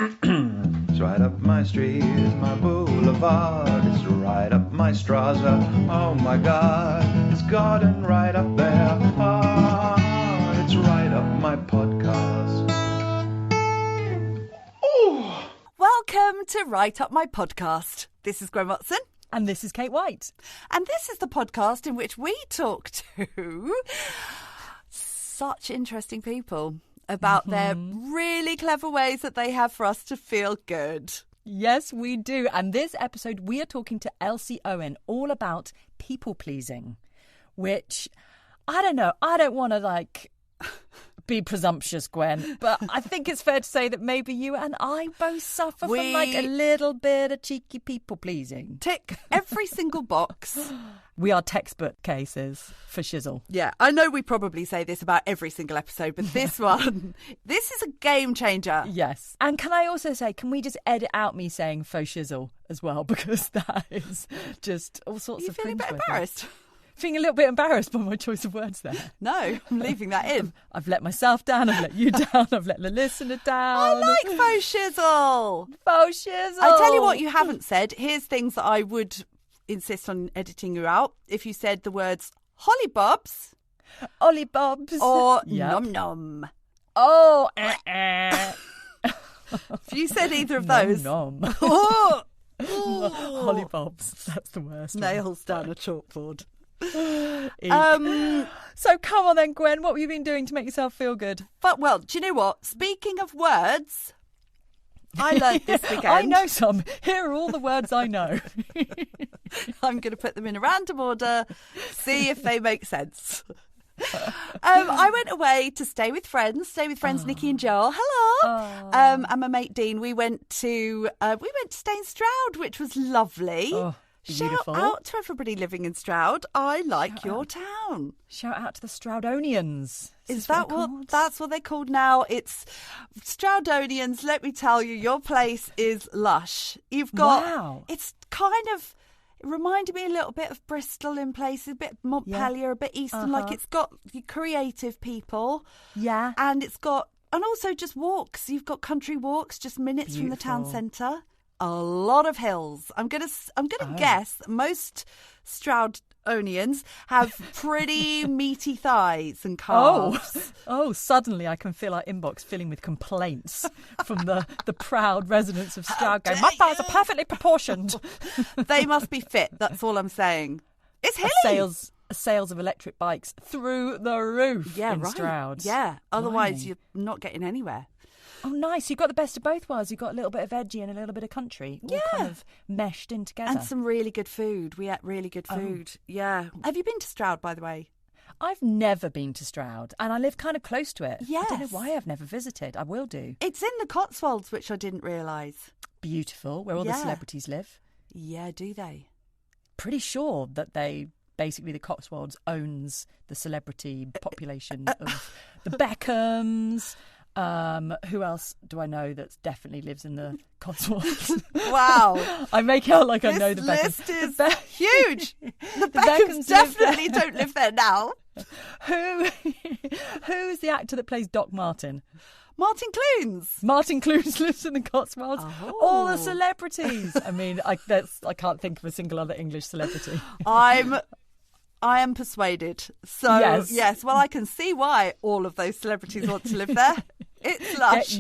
It's right up my street, it's my boulevard. It's right up my Straza, oh my God. It's garden right up there, ah, it's right up my podcast. Oh. Welcome to Right Up My Podcast. This is Gwen Watson. And this is Kate White. And this is the podcast in which we talk to such interesting people about their really clever ways that they have for us to feel good. Yes, we do. And this episode, we are talking to Elsie Owen all about people-pleasing, which, I don't know, I don't want to, be presumptuous, Gwen, but I think it's fair to say that maybe you and I both suffer from, a little bit of cheeky people-pleasing. Tick every single box. We are textbook cases for shizzle. Yeah, I know we probably say this about every single episode, but this one, this is a game changer. Yes. And can I also say, can we just edit out me saying faux shizzle as well? Because that is just all sorts of feeling a bit cringe-worthy. embarrassed? Feeling a little bit embarrassed by my choice of words there. No, I'm leaving that in. I've let myself down, I've let you down, I've let the listener down. I like faux shizzle. Faux shizzle. I tell you what you haven't said. Here's things that I would insist on editing you out. If you said the words hollybobs. Hollybobs. Or Yep. nom nom. Oh, If you said either of those. Nom. Oh, Hollybobs. That's the worst. Nails down a chalkboard. So come on then, Gwen. What have you been doing to make yourself feel good? But, well, do you know what? Speaking of words, I learned this weekend. I know some. Here are all the words I know. I'm going to put them in a random order, see if they make sense. I went away to stay with friends Nikki and Joel. Hello. And my mate Dean. We went to stay in Stroud, which was lovely. Oh, beautiful. Shout out to everybody living in Stroud. I like your town. Shout out to the Stroudonians. Is that what that's what they're called now? It's Stroudonians. Let me tell you, your place is lush. You've got. Wow. It's kind of. It reminded me a little bit of Bristol in places, a bit Montpellier, a bit Eastern. Like it's got creative people. Yeah. And also just walks. You've got country walks just minutes from the town centre. A lot of hills. I'm gonna guess that most Stroudonians have pretty meaty thighs and calves. Oh, suddenly I can feel our inbox filling with complaints from the proud residents of Stroud going, my thighs are perfectly proportioned. They must be fit, that's all I'm saying. It's hilly. Sales of electric bikes through the roof in Stroud. Yeah, otherwise Blimey. you're not getting anywhere. Oh, nice. You've got the best of both worlds. You've got a little bit of edgy and a little bit of country. All kind of meshed in together. And some really good food. We ate really good food. Yeah. Have you been to Stroud, by the way? I've never been to Stroud, and I live kind of close to it. Yes. I don't know why I've never visited. I will do. It's in the Cotswolds, which I didn't realise. Beautiful, where all the celebrities live. Yeah, do they? Pretty sure that basically the Cotswolds owns the celebrity population of the Beckhams. Who else do I know that definitely lives in the Cotswolds? Wow. I make out like I know the Beckhams. Beckhams. This list is huge. The Beckhams definitely don't live there now. Who is the actor that plays Doc Martin? Martin Clunes. Martin Clunes lives in the Cotswolds. Oh. All the celebrities. I mean, I can't think of a single other English celebrity. I am persuaded. So, yes, well, I can see why all of those celebrities want to live there. It's lush.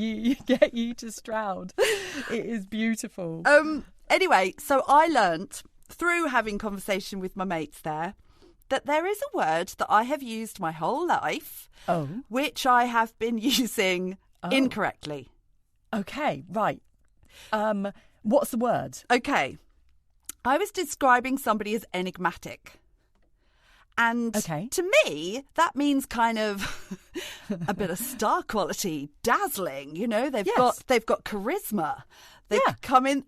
Get you to Stroud. It is beautiful. Anyway, so I learnt through having conversation with my mates there that there is a word that I have used my whole life, which I have been using incorrectly. Okay, right. What's the word? Okay. I was describing somebody as enigmatic. And to me, that means kind of a bit of star quality, dazzling. You know, they've got charisma. They come in.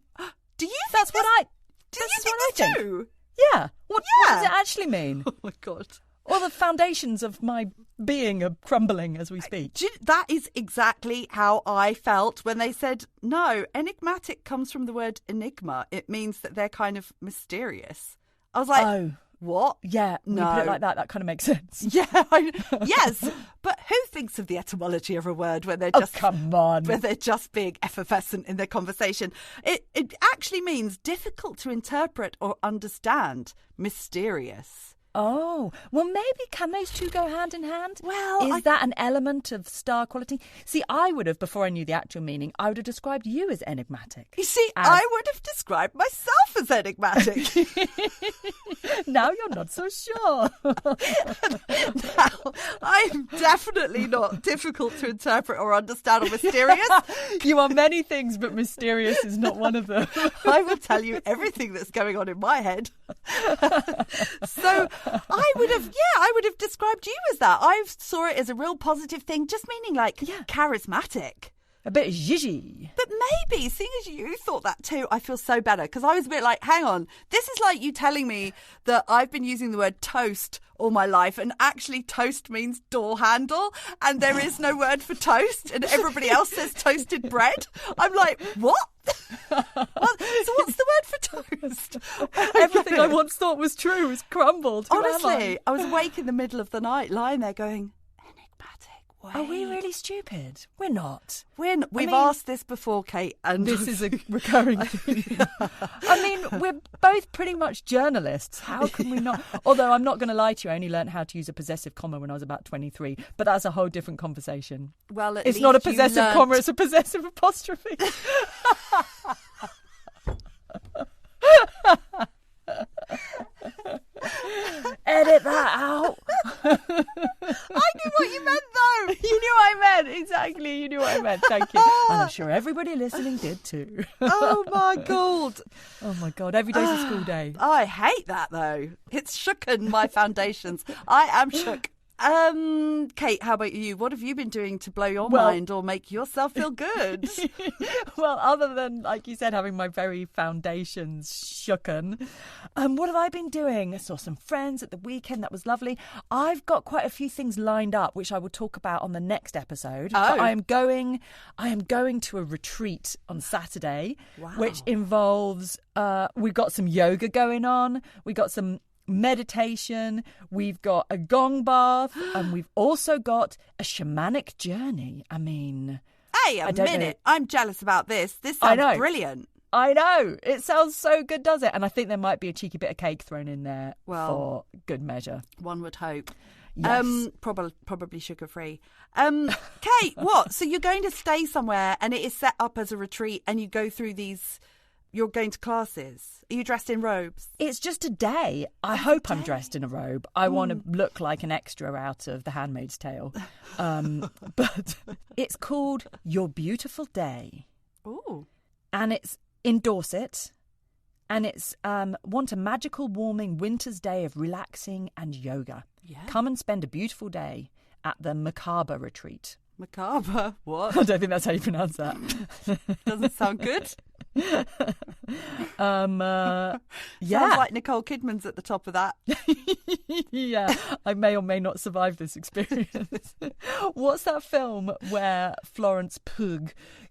Do you? That's think what I. Do you think they do? Yeah. What does it actually mean? Oh my God! All the foundations of my being are crumbling as we speak. That is exactly how I felt when they said no. Enigmatic comes from the word enigma. It means that they're kind of mysterious. I was like, What? Yeah, when you put it like that, that kind of makes sense. Yeah, yes. But who thinks of the etymology of a word when they're just come on, when they're just being effervescent in their conversation? It actually means difficult to interpret or understand, mysterious. Oh, well, maybe can those two go hand in hand? Well, is that an element of star quality? See, I would have, before I knew the actual meaning, I would have described you as enigmatic. You see, I would have described myself as enigmatic. Now you're not so sure. Now, I'm definitely not difficult to interpret or understand or mysterious. You are many things, but mysterious is not one of them. I will tell you everything that's going on in my head. So I would have described you as that. I saw it as a real positive thing, just meaning like charismatic. A bit zhizhy. But maybe, seeing as you thought that too, I feel so better because I was a bit like, hang on, this is like you telling me that I've been using the word toast all my life and actually toast means door handle and there is no word for toast and everybody else says toasted bread. I'm like, what? So what's the word for toast? Everything I once thought was true has crumbled. Honestly, I was awake in the middle of the night lying there going, enigmatic. Wait. Are we really stupid? We're not. We've asked this before, Kate, and this is a recurring thing. I mean, we're both pretty much journalists. How can we not? Although I'm not going to lie to you, I only learned how to use a possessive comma when I was about 23. But that's a whole different conversation. Well, it's not a possessive comma; it's a possessive apostrophe. Edit that out. I knew what you meant, though. You knew what I meant. Exactly. You knew what I meant. Thank you. And I'm sure everybody listening did too. Oh, my God. Oh, my God. Every day's a school day. I hate that, though. It's shooken my foundations. I am shook. Kate, how about you? What have you been doing to blow your mind or make yourself feel good? Well, other than, like you said, having my very foundations shooken, what have I been doing? I saw some friends at the weekend. That was lovely. I've got quite a few things lined up, which I will talk about on the next episode. Oh. But I am going to a retreat on Saturday, which involves, we've got some yoga going on. We got some meditation, we've got a gong bath, and we've also got a shamanic journey. I mean, hey, a minute, I'm jealous about this. This sounds brilliant. I know, it sounds so good, does it? And I think there might be a cheeky bit of cake thrown in there for good measure. One would hope. Yes. Probably sugar free. Kate, what? So you're going to stay somewhere and it is set up as a retreat and you go through these. You're going to classes. Are you dressed in robes? It's just a day. I hope I'm dressed in a robe. I want to look like an extra out of The Handmaid's Tale. But it's called Your Beautiful Day. Ooh. And it's in Dorset. And it's want a magical, warming winter's day of relaxing and yoga. Yeah. Come and spend a beautiful day at the Macabre Retreat. Macabre? What? I don't think that's how you pronounce that. Doesn't sound good. Yeah. Sounds like Nicole Kidman's at the top of that. Yeah, I may or may not survive this experience. What's that film where Florence Pugh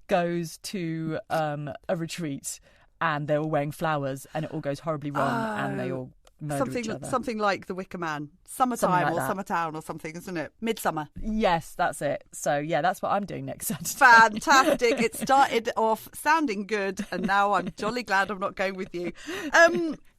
goes to a retreat and they're all wearing flowers and it all goes horribly wrong and they all murder each other? Something like The Wicker Man. Summertime or Summertown or something, isn't it? Midsummer. Yes, that's it. So, yeah, that's what I'm doing next Saturday. Fantastic. It started off sounding good and now I'm jolly glad I'm not going with you.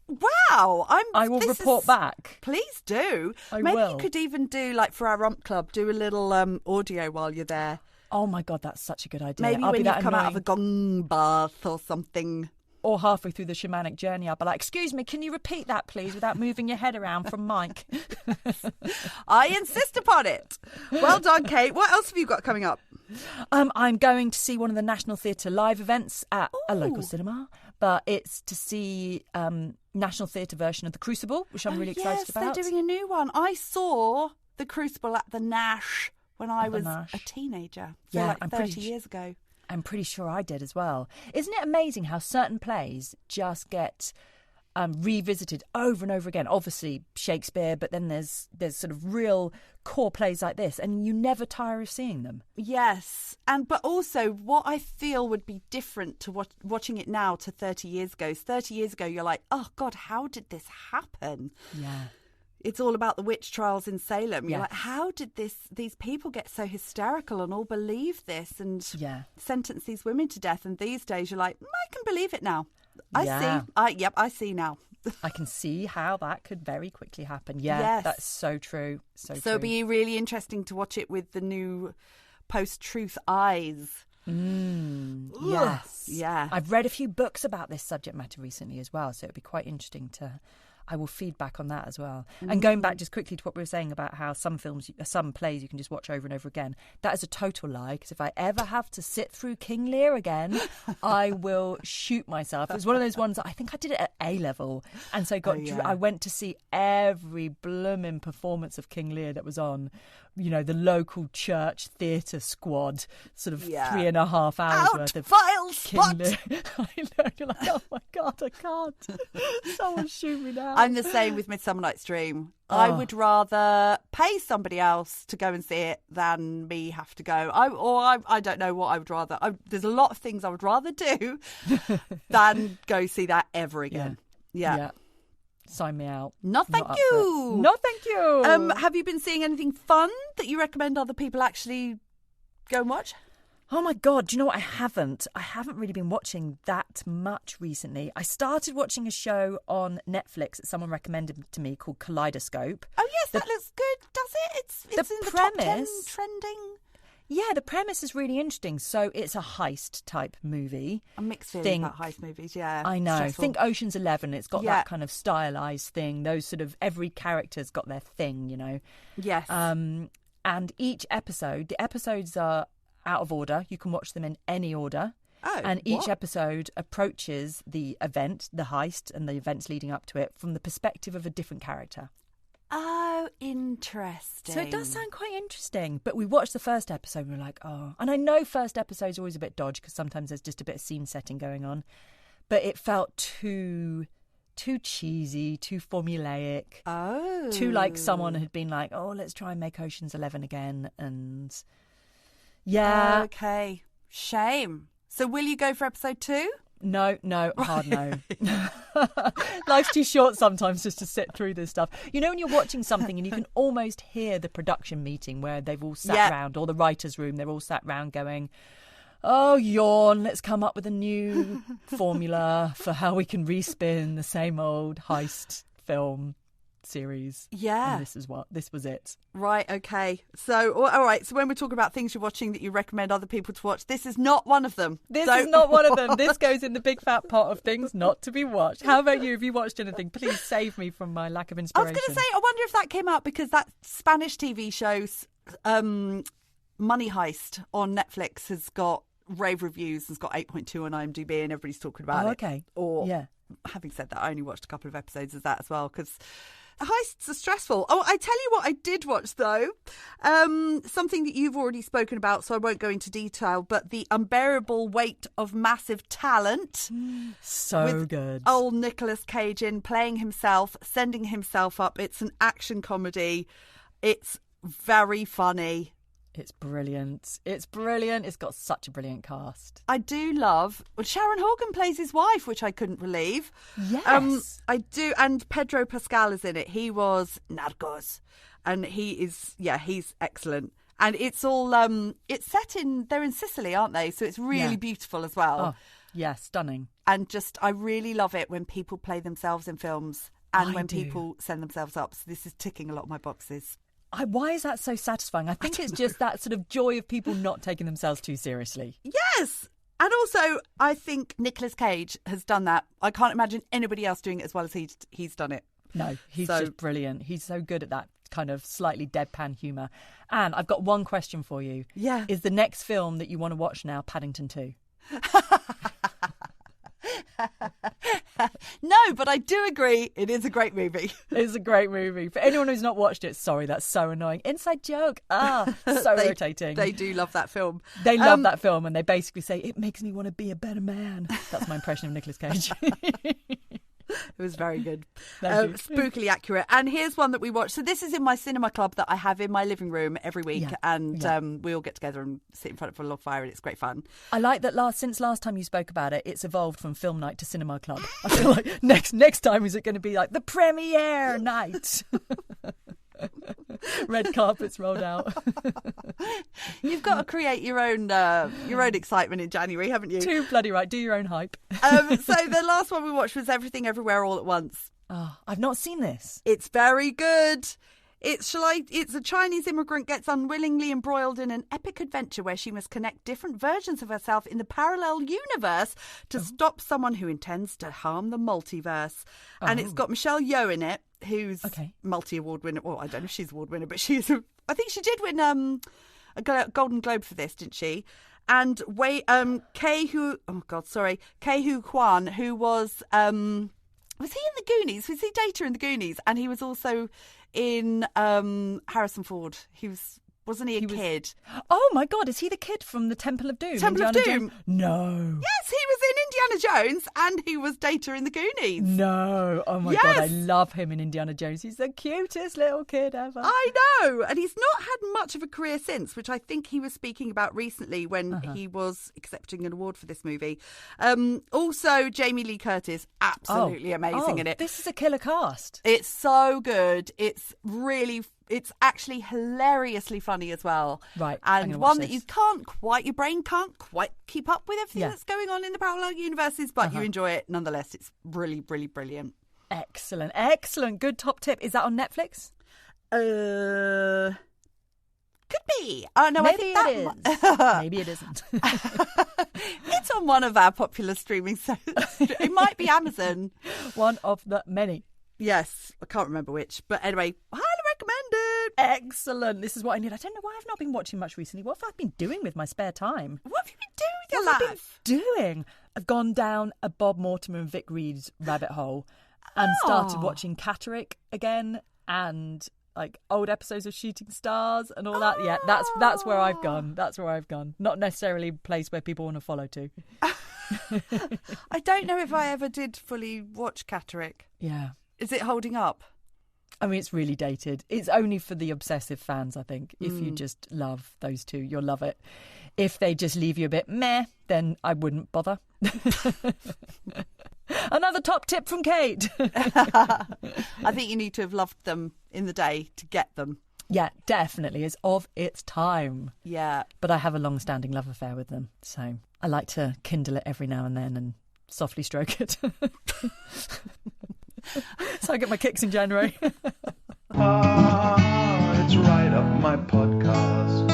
Wow. I will report back. Please do. Maybe you could even do, like for our Rump Club, do a little audio while you're there. Oh, my God, that's such a good idea. Maybe when you come out of a gong bath or something. Or halfway through the shamanic journey, I'll be like, excuse me, can you repeat that, please, without moving your head around from Mike? I insist upon it. Well done, Kate. What else have you got coming up? I'm going to see one of the National Theatre live events at a local cinema, but it's to see National Theatre version of The Crucible, which I'm really excited about. Yes, they're doing a new one. I saw The Crucible at the Nash when I was a teenager. So yeah, like 30 years ago. I'm pretty sure I did as well. Isn't it amazing how certain plays just get revisited over and over again. Obviously Shakespeare, but then there's sort of real core plays like this, and you never tire of seeing them. Yes, but also what I feel would be different to watching it now to 30 years ago. 30 years ago, you're like, oh God, how did this happen? Yeah. It's all about the witch trials in Salem. You're Yes. like, how did these people get so hysterical and all believe this and sentence these women to death? And these days, you're like, I can believe it now. I see now. I can see how that could very quickly happen. Yeah, Yes. that's so true. So true. it'll be really interesting to watch it with the new post-truth eyes. Yes. Yeah. I've read a few books about this subject matter recently as well, so it'd be quite interesting I will feed back on that as well. And going back just quickly to what we were saying about how some plays you can just watch over and over again, that is a total lie, because if I ever have to sit through King Lear again, I will shoot myself. It was one of those ones that I think I did it at A-level, and so I went to see every blooming performance of King Lear that was on, the local church theatre squad, sort of 3.5 hours worth of Vile King spot! Lear. I know, you're like, oh my God, I can't. Someone shoot me now. I'm the same with Midsummer Night's Dream. I would rather pay somebody else to go and see it than me have to go. I don't know what I would rather. There's a lot of things I would rather do than go see that ever again. Yeah. Sign me out. No, thank you. No, thank you. Have you been seeing anything fun that you recommend other people actually go and watch? Oh my God, do you know what? I haven't really been watching that much recently. I started watching a show on Netflix that someone recommended to me called Kaleidoscope. Oh yes, that looks good, does it? It's the in the premise, top 10 trending. Yeah, the premise is really interesting. So it's a heist type movie. A mixed feeling about heist movies, yeah. I know. Stressful. Think Ocean's 11. It's got that kind of stylized thing. Those sort of, every character's got their thing, Yes. And each episode, the episodes are out of order. You can watch them in any order. Oh, and each episode approaches the event, the heist, and the events leading up to it from the perspective of a different character. Oh, interesting. So it does sound quite interesting. But we watched the first episode and we were like, oh. And I know first episode's always a bit dodgy because sometimes there's just a bit of scene setting going on. But it felt too cheesy, too formulaic. Oh. Too like someone had been like, oh, let's try and make Ocean's 11 again. And yeah. Okay. Shame. So will you go for episode 2? No, hard no. Life's too short sometimes just to sit through this stuff. When you're watching something and you can almost hear the production meeting where they've all sat round, or the writer's room, they're all sat round going, oh, yawn, let's come up with a new formula for how we can respin the same old heist film series. Yeah. And this was it. Right, okay. So, all right, so when we're talking about things you're watching that you recommend other people to watch, this is not one of them. This is not one of them. This goes in the big fat pot of things not to be watched. How about you? Have you watched anything? Please save me from my lack of I inspiration. was going to say, I wonder if that came out because that Spanish TV show, Money Heist on Netflix, has got rave reviews, has got 8.2 on IMDb, and everybody's talking about it. Okay. Or, having said that, I only watched a couple of episodes of that as well because heists are stressful. Oh, I tell you what I did watch, though. Something that you've already spoken about, so I won't go into detail, but The Unbearable Weight of Massive Talent. So with good. Old Nicolas Cage in, playing himself, sending himself up. It's an action comedy. It's very funny. It's brilliant. It's brilliant. It's got such a brilliant cast. I do love... Well, Sharon Horgan plays his wife, which I couldn't believe. Yes. I do. And Pedro Pascal is in it. He was Narcos. And he's excellent. And it's all... it's set in... They're in Sicily, aren't they? So it's really beautiful as well. Oh, yeah, stunning. And just... I really love it when people play themselves in films and when people send themselves up. So this is ticking a lot of my boxes. Why is that so satisfying? I think it's just that sort of joy of people not taking themselves too seriously. Yes. And also, I think Nicolas Cage has done that. I can't imagine anybody else doing it as well as he's done it. No, he's just brilliant. He's so good at that kind of slightly deadpan humour. And I've got one question for you. Yeah. Is the next film that you want to watch now Paddington 2? No, but I do agree it is a great movie. It's a great movie. For anyone who's not watched it, sorry, that's so annoying. Inside joke. So irritating. They do love that film. They love that film, and they basically say, it makes me want to be a better man. That's my impression of Nicolas Cage. It was very good. Thank you. Spookily accurate. And here's one that we watched. So this is in my cinema club that I have in my living room every week. Yeah. And we all get together and sit in front of a log fire and it's great fun. I like that since last time you spoke about it, it's evolved from film night to cinema club. I feel like next time is it going to be like the premiere night? Red carpets rolled out. You've got to create your own excitement in January, haven't you? Too bloody right. Do your own hype. So the last one we watched was Everything Everywhere All at Once. Oh, I've not seen this. It's very good. It's a Chinese immigrant gets unwillingly embroiled in an epic adventure where she must connect different versions of herself in the parallel universe to stop someone who intends to harm the multiverse. And it's got Michelle Yeoh in it, who's multi-award winner. Well, I don't know if she's award winner, but I think she did win a Golden Globe for this, didn't she? And Ke Huy Quan, who was he in the Goonies? Was he Data in the Goonies? And he was also in Harrison Ford. Wasn't he a kid? Oh my God, is he the kid from the Temple of Doom? Temple Indiana of Doom? Jones? No. Yes, he was in Indiana Jones and he was Data in the Goonies. No. Oh my God, I love him in Indiana Jones. He's the cutest little kid ever. I know. And he's not had much of a career since, which I think he was speaking about recently when he was accepting an award for this movie. Also, Jamie Lee Curtis, absolutely amazing in it. This is a killer cast. It's so good. It's actually hilariously funny as well. Right. And one that your brain can't quite keep up with everything that's going on in the parallel universes, but you enjoy it nonetheless. It's really, really brilliant. Excellent. Excellent. Good top tip. Is that on Netflix? Could be. Oh, no, Maybe I it think is. Maybe it isn't. It's on one of our popular streaming services. It might be Amazon. One of the many. Yes, I can't remember which. But anyway, highly recommend it. Excellent. This is what I need. I don't know why I've not been watching much recently. What have I been doing with my spare time? What have you been doing with your life? Doing? I've gone down a Bob Mortimer and Vic Reeves rabbit hole and started watching Catterick again and like old episodes of Shooting Stars and all that. Yeah, that's where I've gone. That's where I've gone. Not necessarily a place where people want to follow to. I don't know if I ever did fully watch Catterick. Yeah. Is it holding up? I mean, it's really dated. It's only for the obsessive fans, I think. If you just love those two, you'll love it. If they just leave you a bit meh, then I wouldn't bother. Another top tip from Kate. I think you need to have loved them in the day to get them. Yeah, definitely. It's of its time. Yeah. But I have a long-standing love affair with them. So I like to kindle it every now and then and softly stroke it. So I get my kicks in January. It's right up my podcast.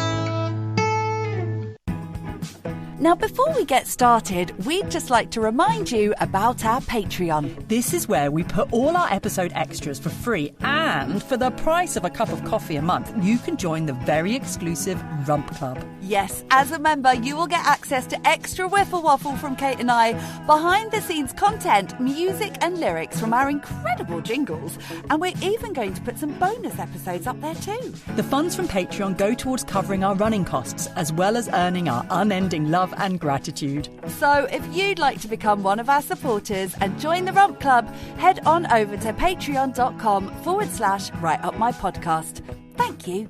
Now, before we get started, we'd just like to remind you about our Patreon. This is where we put all our episode extras for free, and for the price of a cup of coffee a month, you can join the very exclusive Rump Club. Yes, as a member, you will get access to extra Wiffle Waffle from Kate and I, behind-the-scenes content, music and lyrics from our incredible jingles, and we're even going to put some bonus episodes up there too. The funds from Patreon go towards covering our running costs, as well as earning our unending love and gratitude. So if you'd like to become one of our supporters and join the Rump Club, head on over to patreon.com/writeupmypodcast. Thank you.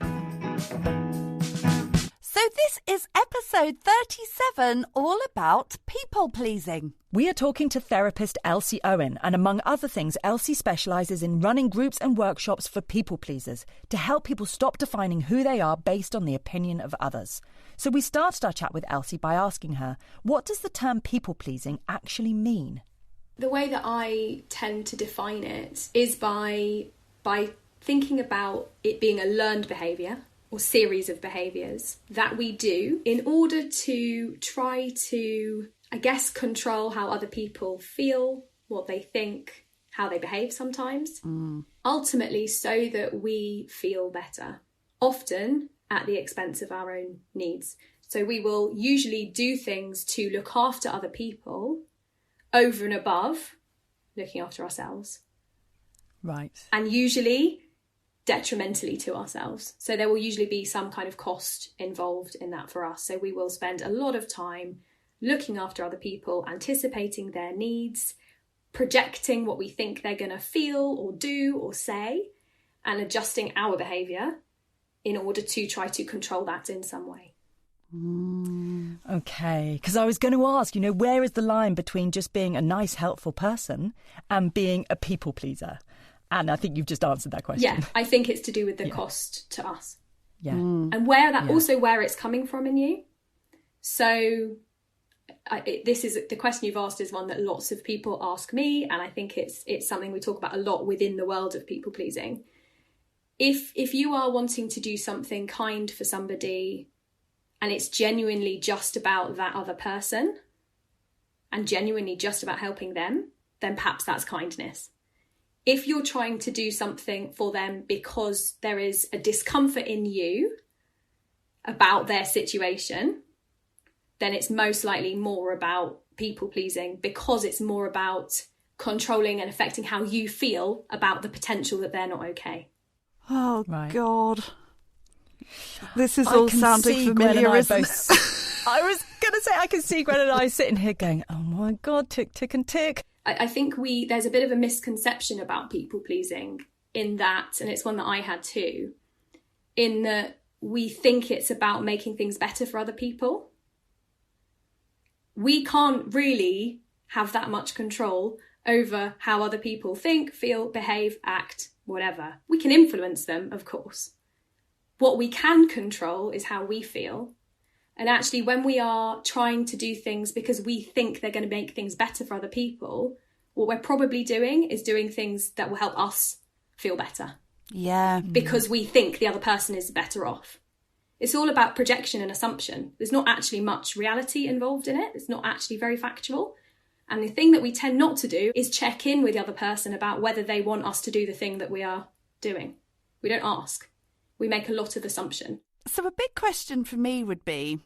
So this is episode 37, all about people pleasing. We are talking to therapist Elsie Owen, and among other things, Elsie specialises in running groups and workshops for people pleasers to help people stop defining who they are based on the opinion of others. So we started our chat with Elsie by asking her, what does the term people pleasing actually mean? The way that I tend to define it is by thinking about it being a learned behaviour or series of behaviours that we do in order to try to, I guess, control how other people feel, what they think, how they behave sometimes. Ultimately, so that we feel better, often at the expense of our own needs. So we will usually do things to look after other people over and above looking after ourselves. Right. And usually detrimentally to ourselves. So there will usually be some kind of cost involved in that for us. So we will spend a lot of time looking after other people, anticipating their needs, projecting what we think they're going to feel or do or say, and adjusting our behaviour in order to try to control that in some way. Okay, because I was going to ask, where is the line between just being a nice, helpful person and being a people pleaser? And I think you've just answered that question. Yeah, I think it's to do with the cost to us. Yeah. And also where it's coming from in you. So this is the question you've asked is one that lots of people ask me, and I think it's something we talk about a lot within the world of people pleasing. If you are wanting to do something kind for somebody and it's genuinely just about that other person and genuinely just about helping them, then perhaps that's kindness. If you're trying to do something for them because there is a discomfort in you about their situation, then it's most likely more about people pleasing, because it's more about controlling and affecting how you feel about the potential that they're not okay. Oh, Right. God. This is all sounding familiar, isn't it? I was going to say, I can see Gwen and I sitting here going, oh my God, tick, tick and tick. I think there's a bit of a misconception about people pleasing in that, and it's one that I had too, in that we think it's about making things better for other people. We can't really have that much control over how other people think, feel, behave, act, whatever. We can influence them, of course. What we can control is how we feel. And actually, when we are trying to do things because we think they're going to make things better for other people, what we're probably doing is doing things that will help us feel better. Yeah. Because we think the other person is better off. It's all about projection and assumption. There's not actually much reality involved in it. It's not actually very factual. And the thing that we tend not to do is check in with the other person about whether they want us to do the thing that we are doing. We don't ask. We make a lot of assumption. So a big question for me would be,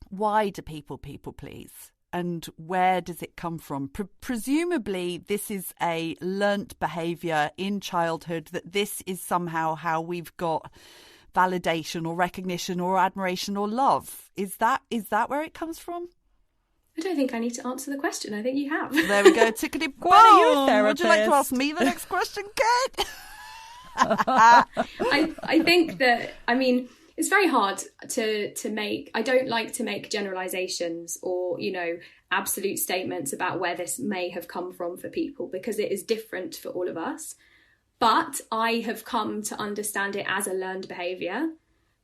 why do people please? And where does it come from? Presumably, this is a learnt behaviour in childhood, that this is somehow how we've got validation or recognition or admiration or love. Is that where it comes from? I don't think I need to answer the question. I think you have. There we go. Tickety boom. Are you a therapist? Would you like to ask me the next question, Kate? I think that, it's very hard to make, I don't like to make generalizations or, absolute statements about where this may have come from for people, because it is different for all of us. But I have come to understand it as a learned behaviour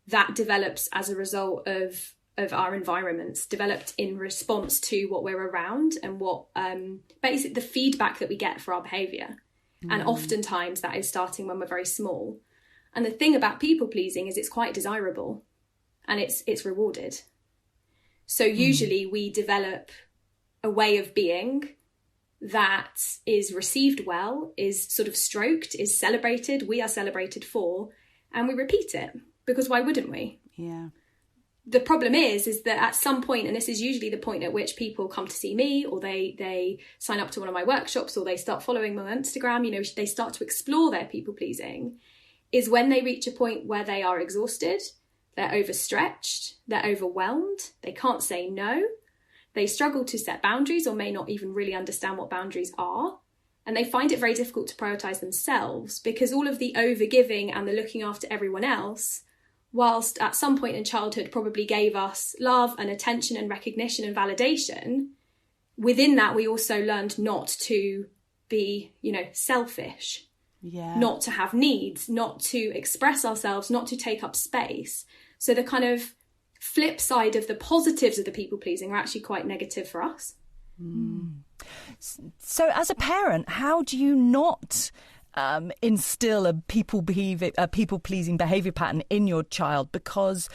that develops as a result of our environments, developed in response to what we're around and what basically the feedback that we get for our behaviour. And oftentimes that is starting when we're very small. And the thing about people pleasing is it's quite desirable and it's rewarded. So usually we develop a way of being that is received well, is sort of stroked, is celebrated, we are celebrated for, and we repeat it, because why wouldn't we? Yeah. The problem is that at some point, and this is usually the point at which people come to see me, or they sign up to one of my workshops, or they start following me on Instagram, they start to explore their people pleasing, is when they reach a point where they are exhausted, they're overstretched, they're overwhelmed, they can't say no, they struggle to set boundaries or may not even really understand what boundaries are, and they find it very difficult to prioritise themselves, because all of the overgiving and the looking after everyone else, whilst at some point in childhood probably gave us love and attention and recognition and validation, within that we also learned not to be, selfish, not to have needs, not to express ourselves, not to take up space. So the kind of flip side of the positives of the people pleasing are actually quite negative for us. So as a parent, how do you not instill a people pleasing behaviour pattern in your child? Because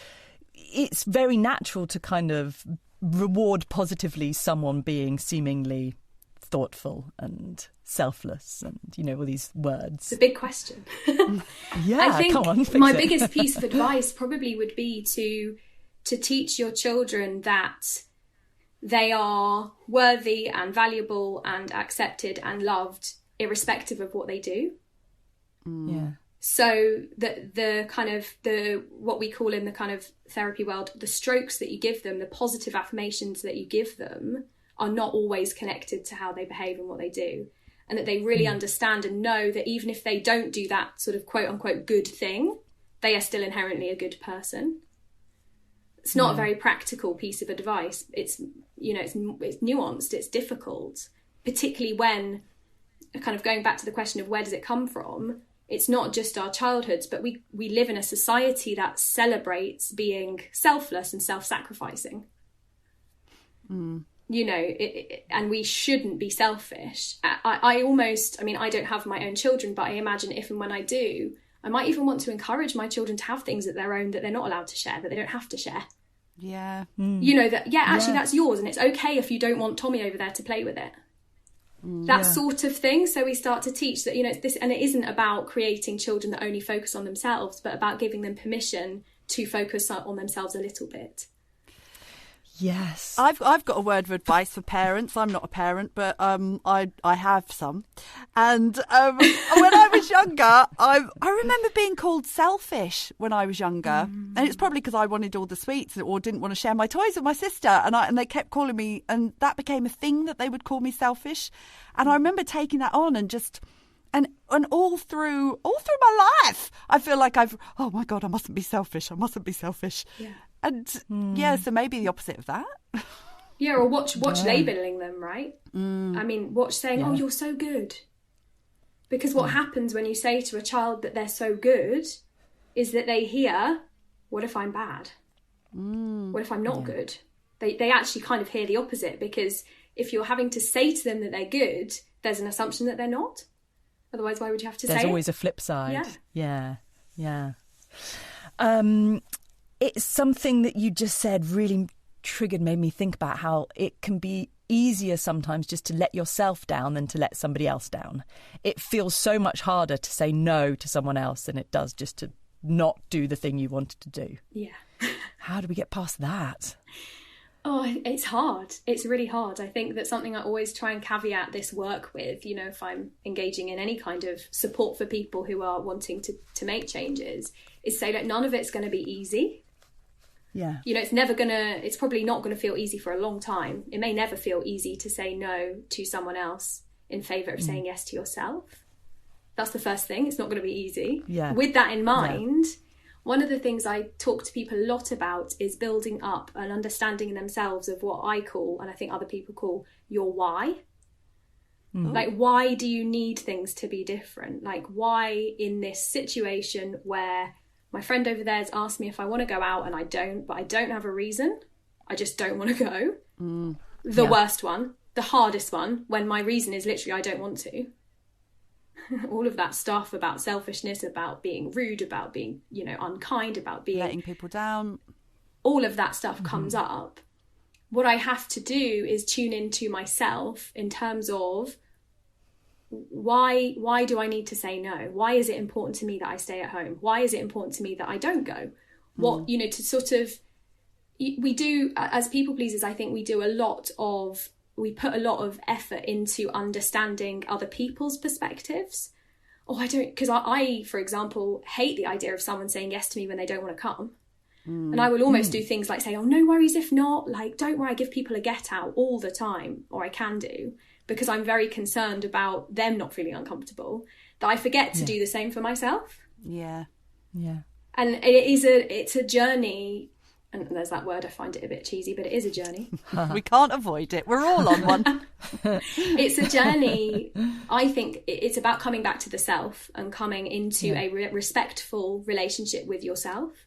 it's very natural to kind of reward positively someone being seemingly thoughtful and selfless and, all these words. It's a big question. Yeah, I think come on, my biggest piece of advice probably would be to teach your children that they are worthy and valuable and accepted and loved irrespective of what they do. Yeah. So that the what we call in the kind of therapy world, the strokes that you give them, the positive affirmations that you give them, are not always connected to how they behave and what they do. And that they really understand and know that even if they don't do that sort of quote unquote good thing, they are still inherently a good person. It's not a very practical piece of advice. It's, you know, it's nuanced, it's difficult, particularly when, kind of going back to the question of where does it come from, it's not just our childhoods, but we live in a society that celebrates being selfless and self-sacrificing. You know, and we shouldn't be selfish. I mean, I don't have my own children, but I imagine if and when I do, I might even want to encourage my children to have things of their own that they're not allowed to share, that they don't have to share. Yeah. You know, that, actually that's yours, and it's okay if you don't want Tommy over there to play with it. That sort of thing. So we start to teach that, you know, it's this, and it isn't about creating children that only focus on themselves, but about giving them permission to focus on themselves a little bit. Yes. I've got a word of advice for parents. I'm not a parent, but I have some. And when I was younger, I remember being called selfish when I was younger. And it's probably because I wanted all the sweets or didn't want to share my toys with my sister. And they kept calling me, and that became a thing that they would call me selfish. And I remember taking that on and just... And all through my life, I feel like oh my God, I mustn't be selfish. I mustn't be selfish. Yeah. And so maybe the opposite of that. Yeah, or watch labelling them, right? I mean, watch saying, oh, you're so good. Because what happens when you say to a child that they're so good is that they hear, what if I'm bad? What if I'm not good? They actually kind of hear the opposite, because if you're having to say to them that they're good, there's an assumption that they're not. Otherwise, why would you have to say it? There's always a flip side. Yeah. It's something that you just said really made me think about how it can be easier sometimes just to let yourself down than to let somebody else down. It feels so much harder to say no to someone else than it does just to not do the thing you wanted to do. Yeah. How do we get past that? Oh, it's hard. It's really hard. I think that's something I always try and caveat this work with, you know, if I'm engaging in any kind of support for people who are wanting to make changes, is say that none of it's going to be easy. Yeah. You know, it's probably not going to feel easy for a long time. It may never feel easy to say no to someone else in favour of saying yes to yourself. That's the first thing. It's not going to be easy. Yeah. With that in mind... Yeah. One of the things I talk to people a lot about is building up an understanding in themselves of what I call, and I think other people call, your why. Like, why do you need things to be different? Like, why in this situation where my friend over there has asked me if I want to go out and I don't, but I don't have a reason. I just don't want to go. The worst one, the hardest one, when my reason is literally I don't want to. All of that stuff about selfishness, about being rude, about being, you know, unkind, about being... letting people down. All of that stuff comes up. What I have to do is tune into myself in terms of why do I need to say no? Why is it important to me that I stay at home? Why is it important to me that I don't go? What, you know, to sort of... We do, as people pleasers, I think we put a lot of effort into understanding other people's perspectives. Because I, for example, hate the idea of someone saying yes to me when they don't want to come. And I will almost do things like say, oh, no worries if not, like, don't worry, I give people a get out all the time, or I can do, because I'm very concerned about them not feeling uncomfortable, that I forget to do the same for myself. Yeah. And it's a journey. And there's that word, I find it a bit cheesy, but it is a journey. We can't avoid it. We're all on one. It's a journey. I think it's about coming back to the self and coming into a respectful relationship with yourself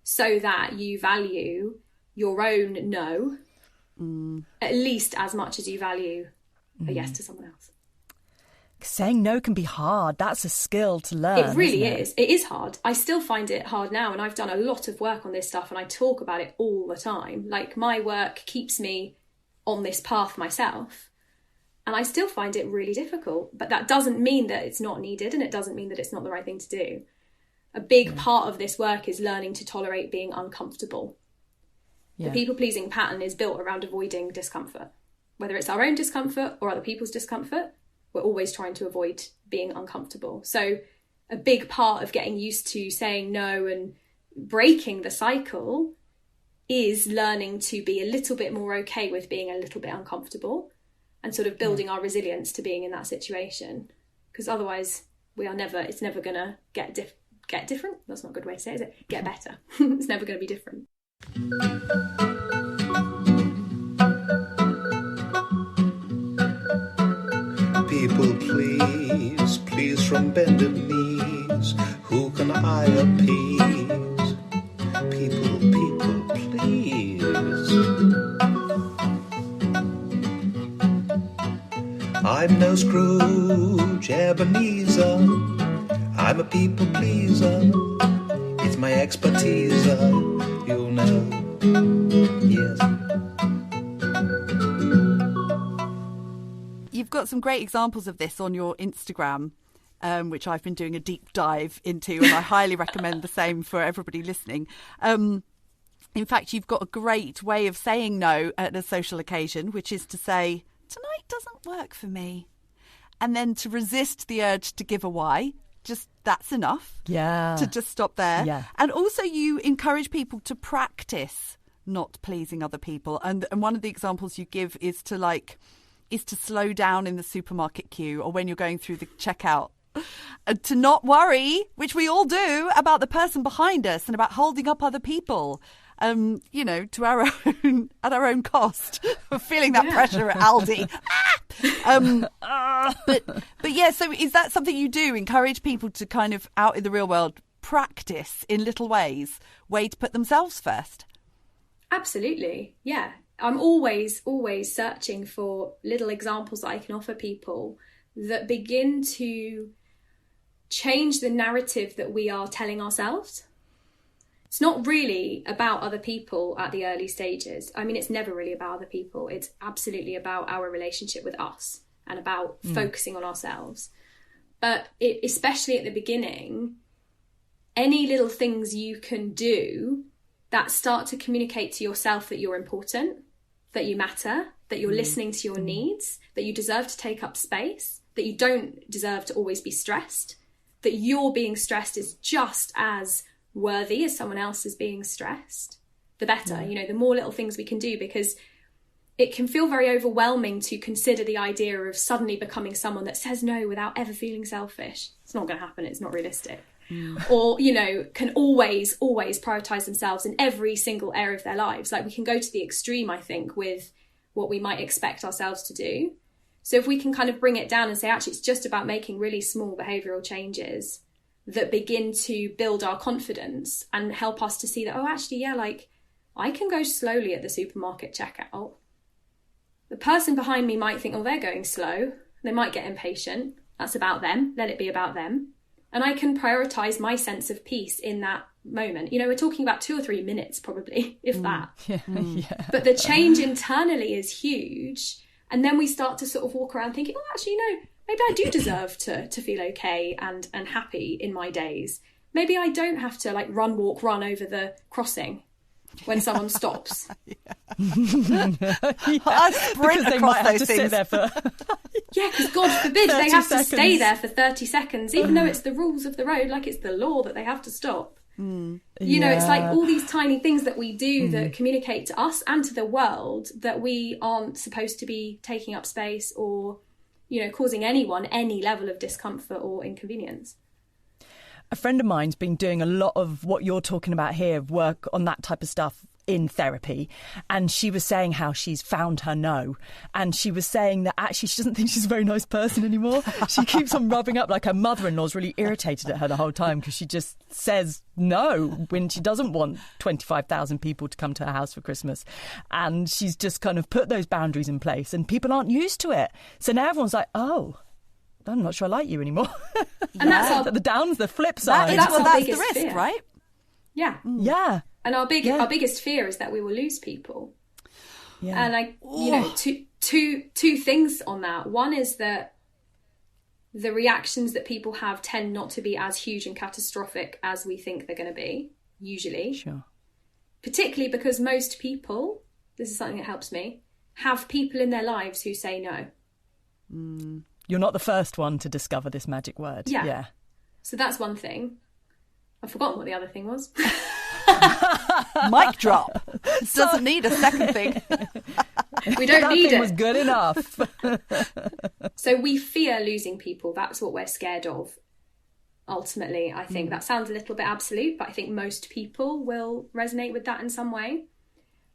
so that you value your own no at least as much as you value a yes to someone else. Saying no can be hard. That's a skill to learn. It really is. It is hard. I still find it hard now, and I've done a lot of work on this stuff and I talk about it all the time. Like, my work keeps me on this path myself, and I still find it really difficult. But that doesn't mean that it's not needed, and it doesn't mean that it's not the right thing to do. A big part of this work is learning to tolerate being uncomfortable. The people-pleasing pattern is built around avoiding discomfort. Whether it's our own discomfort or other people's discomfort, we're always trying to avoid being uncomfortable. So a big part of getting used to saying no and breaking the cycle is learning to be a little bit more okay with being a little bit uncomfortable and sort of building our resilience to being in that situation. Because otherwise it's never going to get different. That's not a good way to say it, is it? Get better. It's never going to be different. People, please, please from bended knees, who can I appease? People, please. I'm no Scrooge, Ebenezer, I'm a people pleaser, it's my expertise, you'll know, yes. You've got some great examples of this on your Instagram, which I've been doing a deep dive into, and I highly recommend the same for everybody listening. In fact, you've got a great way of saying no at a social occasion, which is to say, tonight doesn't work for me. And then to resist the urge to give a why. Just that's enough. Yeah. To just stop there. Yeah. And also you encourage people to practice not pleasing other people. And one of the examples you give is to slow down in the supermarket queue or when you're going through the checkout. And to not worry, which we all do, about the person behind us and about holding up other people. To our own at our own cost, for feeling that pressure at Aldi. But yeah. So is that something you do? Encourage people to kind of out in the real world practice in little way to put themselves first. Absolutely, yeah. I'm always searching for little examples that I can offer people that begin to change the narrative that we are telling ourselves. It's not really about other people at the early stages. I mean, it's never really about other people. It's absolutely about our relationship with us and about focusing on ourselves. But especially at the beginning, any little things you can do that start to communicate to yourself that you're important, that you matter, that you're listening to your needs, that you deserve to take up space, that you don't deserve to always be stressed, that your being stressed is just as worthy as someone else is being stressed, the better. The more little things we can do, because it can feel very overwhelming to consider the idea of suddenly becoming someone that says no without ever feeling selfish. It's not going to happen. It's not realistic. Or, can always prioritise themselves in every single area of their lives. Like, we can go to the extreme, I think, with what we might expect ourselves to do. So if we can kind of bring it down and say, actually, it's just about making really small behavioural changes that begin to build our confidence and help us to see that, I can go slowly at the supermarket checkout. The person behind me might think, they're going slow. They might get impatient. That's about them. Let it be about them. And I can prioritise my sense of peace in that moment. We're talking about 2 or 3 minutes probably, if that. Yeah. But the change internally is huge. And then we start to sort of walk around thinking, maybe I do deserve to feel okay and happy in my days. Maybe I don't have to run over the crossing when someone stops. I sprint they across might have those to things. sit there for because God forbid they 30 have seconds. to stay there for 30 seconds, even though it's the rules of the road, it's the law that they have to stop. It's like all these tiny things that we do that communicate to us and to the world that we aren't supposed to be taking up space or causing anyone any level of discomfort or inconvenience. A friend of mine's been doing a lot of what you're talking about here, work on that type of stuff in therapy. And she was saying how she's found her no. And she was saying that actually she doesn't think she's a very nice person anymore. She keeps on rubbing up, her mother-in-law's really irritated at her the whole time because she just says no when she doesn't want 25,000 people to come to her house for Christmas. And she's just kind of put those boundaries in place and people aren't used to it. So now everyone's like, I'm not sure I like you anymore. And that's the flip side. That's the biggest risk, fear. right? Yeah. Yeah. And our biggest fear is that we will lose people. Yeah. And two things on that. One is that the reactions that people have tend not to be as huge and catastrophic as we think they're going to be, usually. Sure. Particularly because most people, this is something that helps me, have people in their lives who say no. You're not the first one to discover this magic word. Yeah. So that's one thing. I've forgotten what the other thing was. Mic drop. Doesn't need a second thing. We don't That need thing it. was good enough. So we fear losing people. That's what we're scared of. Ultimately, I think that sounds a little bit absolute, but I think most people will resonate with that in some way.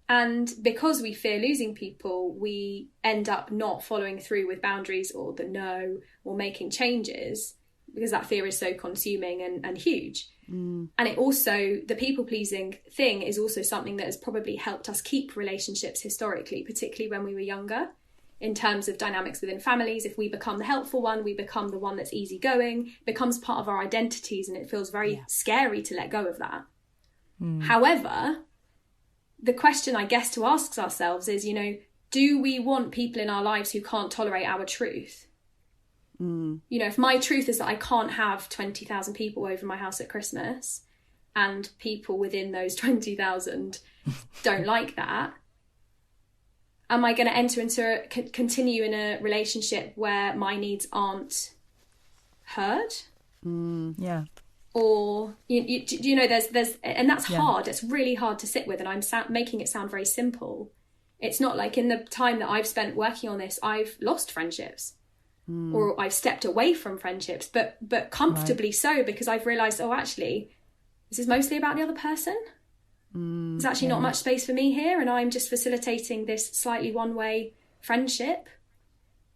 And because we fear losing people, we end up not following through with boundaries or the no or making changes because that fear is so consuming and huge. And it also, the people-pleasing thing is also something that has probably helped us keep relationships historically, particularly when we were younger, in terms of dynamics within families. If we become the helpful one, we become the one that's easygoing, becomes part of our identities, and it feels very scary to let go of that. However, the question I guess to ask ourselves is, do we want people in our lives who can't tolerate our truth? If my truth is that I can't have 20,000 people over my house at Christmas and people within those 20,000 don't like that, am I going to continue in a relationship where my needs aren't heard? Yeah. Or, there's and that's hard. It's really hard to sit with, and I'm making it sound very simple. It's not like in the time that I've spent working on this, I've lost friendships. Or I've stepped away from friendships, but comfortably so, because I've realised, actually, this is mostly about the other person. There's actually not much space for me here, and I'm just facilitating this slightly one-way friendship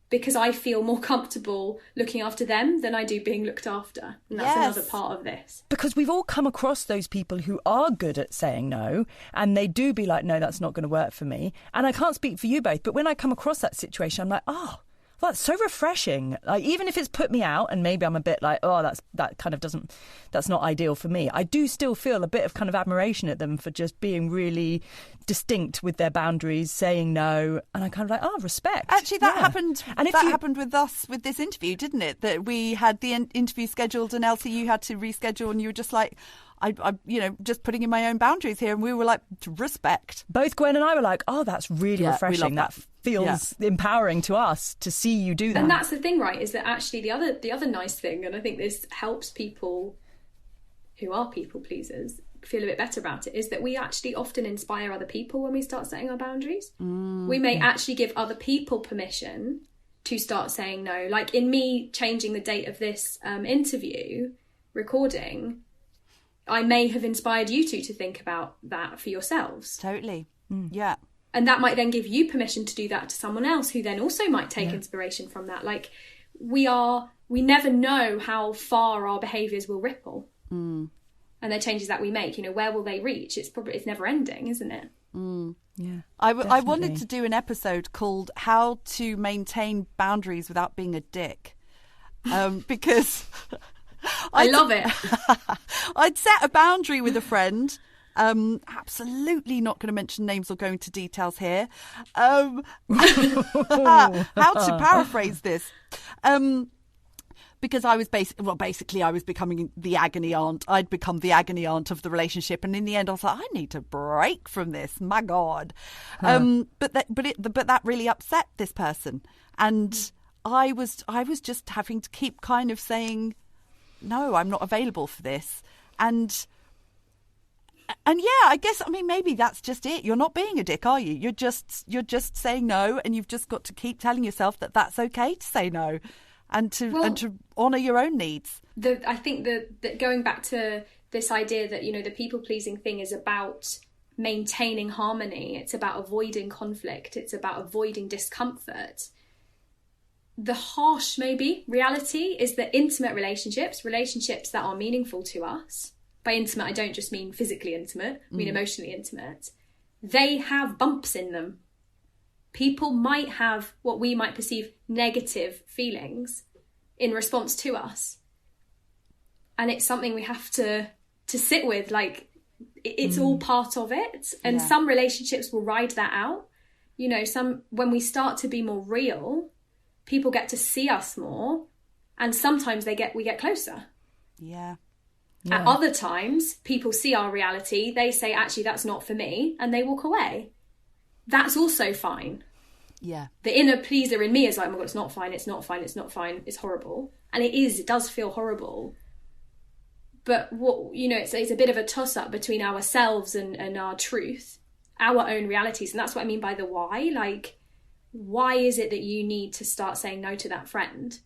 because I feel more comfortable looking after them than I do being looked after. And that's another part of this. Because we've all come across those people who are good at saying no, and they do be like, no, that's not going to work for me. And I can't speak for you both, but when I come across that situation, I'm like, that's so refreshing. Like, even if it's put me out and maybe I'm a bit like, that's not ideal for me, I do still feel a bit of kind of admiration at them for just being really distinct with their boundaries, saying no. And I kind of like, respect. Actually, that happened. And happened with us with this interview, didn't it? That we had the interview scheduled, and Elsie, you had to reschedule, and you were just like, I just putting in my own boundaries here, and we were like, respect. Both Gwen and I were like, that's really refreshing. That feels empowering to us to see you do that. And that's the thing, right? Is that actually the other nice thing, and I think this helps people who are people pleasers feel a bit better about it, is that we actually often inspire other people when we start setting our boundaries. We may actually give other people permission to start saying no. Like in me changing the date of this interview recording, I may have inspired you two to think about that for yourselves. Totally. Yeah. And that might then give you permission to do that to someone else who then also might take inspiration from that. Like we never know how far our behaviours will ripple. And the changes that we make, where will they reach? It's never ending, isn't it? Yeah. I wanted to do an episode called How to Maintain Boundaries Without Being a Dick. Because I love it. I'd set a boundary with a friend. Absolutely not going to mention names or go into details here. How to paraphrase this? Because I was basically I was becoming the agony aunt. I'd become the agony aunt of the relationship, and in the end, I was like, I need to break from this. My God, but that really upset this person, and I was just having to keep kind of saying, no, I'm not available for this, and yeah, I guess, maybe that's just it. You're not being a dick, are you? You're just saying no, and you've just got to keep telling yourself that that's okay to say no. And to honour your own needs. I think that going back to this idea that, the people-pleasing thing is about maintaining harmony. It's about avoiding conflict. It's about avoiding discomfort. The harsh, maybe, reality is that intimate relationships that are meaningful to us, by intimate, I don't just mean physically intimate, I mean emotionally intimate, they have bumps in them. People might have what we might perceive negative feelings in response to us. And it's something we have to sit with. Like, it's all part of it. And some relationships will ride that out. When we start to be more real, people get to see us more. And sometimes we get closer. Yeah. At other times, people see our reality. They say, actually, that's not for me. And they walk away. That's also fine. Yeah. The inner pleaser in me is like, oh my God, it's not fine, it's not fine, it's not fine, it's horrible. And it does feel horrible. But what, it's a bit of a toss-up between ourselves and our truth, our own realities. And that's what I mean by the why. Like, why is it that you need to start saying no to that friend?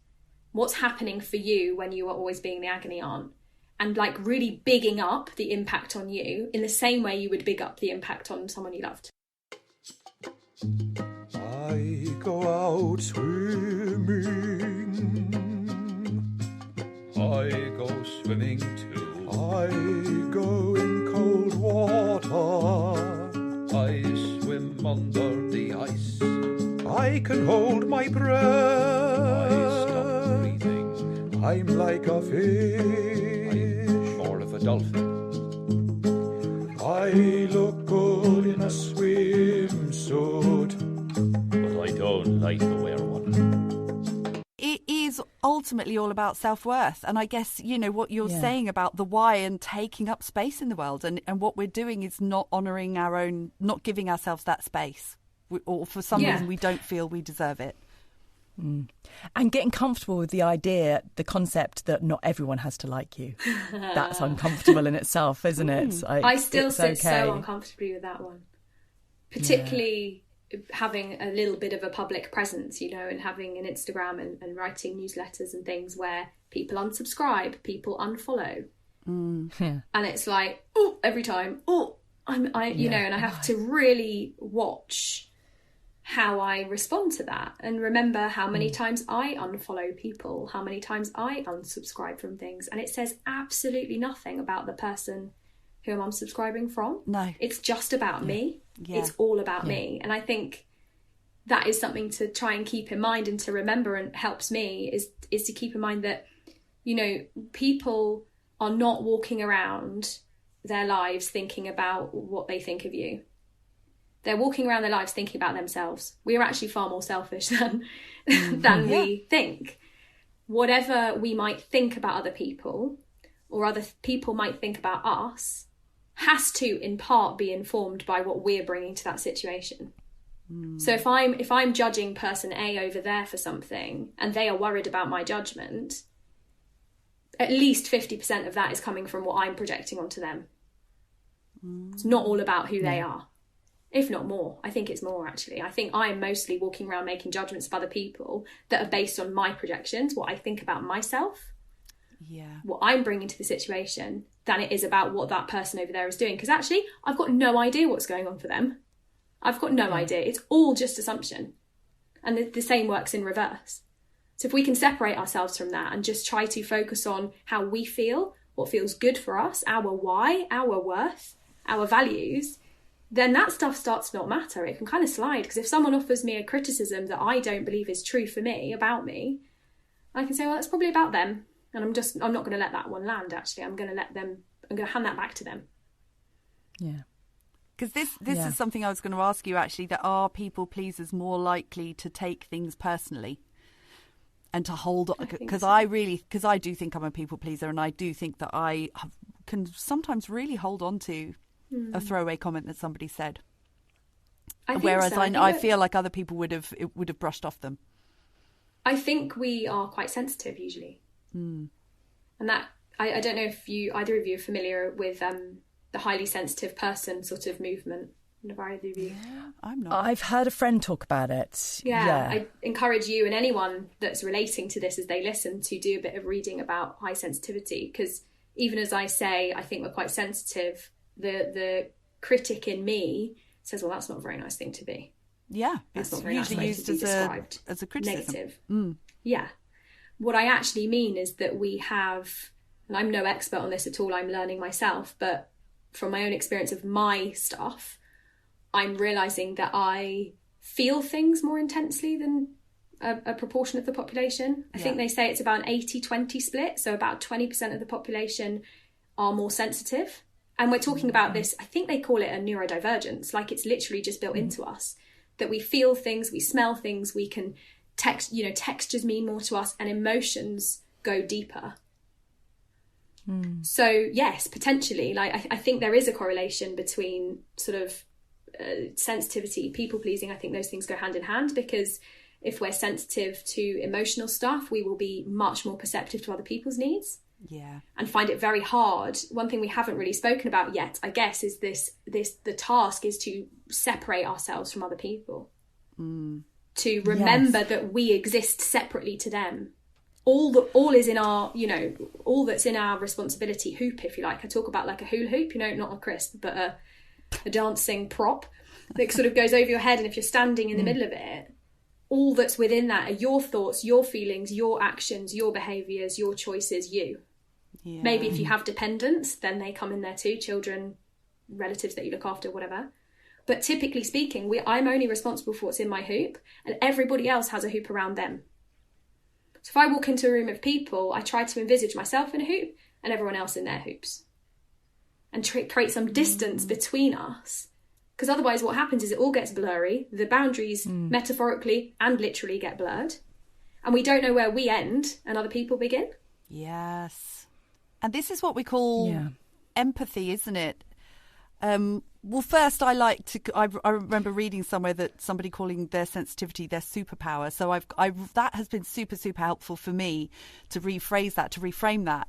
What's happening for you when you are always being the agony aunt? And like really bigging up the impact on you in the same way you would big up the impact on someone you loved. I go out swimming. I go swimming too. I go in cold water. I swim under the ice. I can hold my breath. I stop breathing. I'm like a fish. I'm more of a dolphin. I look good in a swimsuit, but I don't like to wear one. It is ultimately all about self-worth. And I guess, what you're saying about the why and taking up space in the world. And what we're doing is not honouring our own, not giving ourselves that space. Or for some reason we don't feel we deserve it. Mm. And getting comfortable with the idea, the concept that not everyone has to like you. That's uncomfortable in itself, isn't it? I still sit so uncomfortably with that one. Particularly having a little bit of a public presence, and having an Instagram and writing newsletters and things where people unsubscribe, people unfollow. And it's like, every time, and I have to really watch how I respond to that and remember how many times I unfollow people, how many times I unsubscribe from things, and it says absolutely nothing about the person who I'm unsubscribing from. No. It's just about me. It's all about me. And I think that is something to try and keep in mind and to remember, and helps me is to keep in mind that, people are not walking around their lives thinking about what they think of you. They're walking around their lives thinking about themselves. We are actually far more selfish than we think. Whatever we might think about other people, or other people might think about us, has to in part be informed by what we're bringing to that situation. So if I'm judging person A over there for something and they are worried about my judgment, at least 50% of that is coming from what I'm projecting onto them. It's not all about who they are. If not more. I think it's more, actually. I think I'm mostly walking around making judgments of other people that are based on my projections, what I think about myself, what I'm bringing to the situation, than it is about what that person over there is doing. Because actually, I've got no idea what's going on for them. I've got no idea. It's all just assumption. And the same works in reverse. So if we can separate ourselves from that and just try to focus on how we feel, what feels good for us, our why, our worth, our values, then that stuff starts to not matter. It can kind of slide, because if someone offers me a criticism that I don't believe is true for me, about me, I can say, well, that's probably about them. And I'm not going to let that one land, actually. I'm going to hand that back to them. Yeah. Because this is something I was going to ask you, actually, that are people pleasers more likely to take things personally and to hold on? Because I do think I'm a people pleaser, and I do think that I can sometimes really hold on to a throwaway comment that somebody said, whereas I feel like other people would have brushed off them. I think we are quite sensitive usually, and that I don't know if either of you are familiar with the highly sensitive person sort of movement. Either of you? Yeah, I'm not. I've heard a friend talk about it. Yeah, I encourage you and anyone that's relating to this as they listen to do a bit of reading about high sensitivity, because even as I say, I think we're quite sensitive. The critic in me says, well, that's not a very nice thing to be. Yeah, that's it's not very usually nice used as a criticism. Negative. Yeah. What I actually mean is that we have, and I'm no expert on this at all, I'm learning myself, but from my own experience of my stuff, I'm realising that I feel things more intensely than a proportion of the population. I think they say it's about an 80-20 split, so about 20% of the population are more sensitive. And we're talking about this, I think they call it a neurodivergence, like it's literally just built into us, that we feel things, we smell things, we can textures mean more to us, and emotions go deeper. So yes, potentially, like I think there is a correlation between sort of sensitivity, people pleasing. I think those things go hand in hand, because if we're sensitive to emotional stuff, we will be much more perceptive to other people's needs. Yeah. And find it very hard. One thing we haven't really spoken about yet, I guess, is the task is to separate ourselves from other people. To remember that we exist separately to them. All is in our, all that's in our responsibility hoop, if you like. I talk about like a hula hoop, not a crisp, but a dancing prop that sort of goes over your head. And if you're standing in the middle of it, all that's within that are your thoughts, your feelings, your actions, your behaviours, your choices, you. Yeah. Maybe if you have dependents, then they come in there too, children, relatives that you look after, whatever. But typically speaking, I'm only responsible for what's in my hoop, and everybody else has a hoop around them. So if I walk into a room of people, I try to envisage myself in a hoop and everyone else in their hoops, and create some distance between us. Because otherwise what happens is it all gets blurry. The boundaries metaphorically and literally get blurred. And we don't know where we end and other people begin. Yes. And this is what we call empathy, isn't it? Well, first, I remember reading somewhere that somebody calling their sensitivity their superpower. So that has been super, super helpful for me to rephrase that, to reframe that.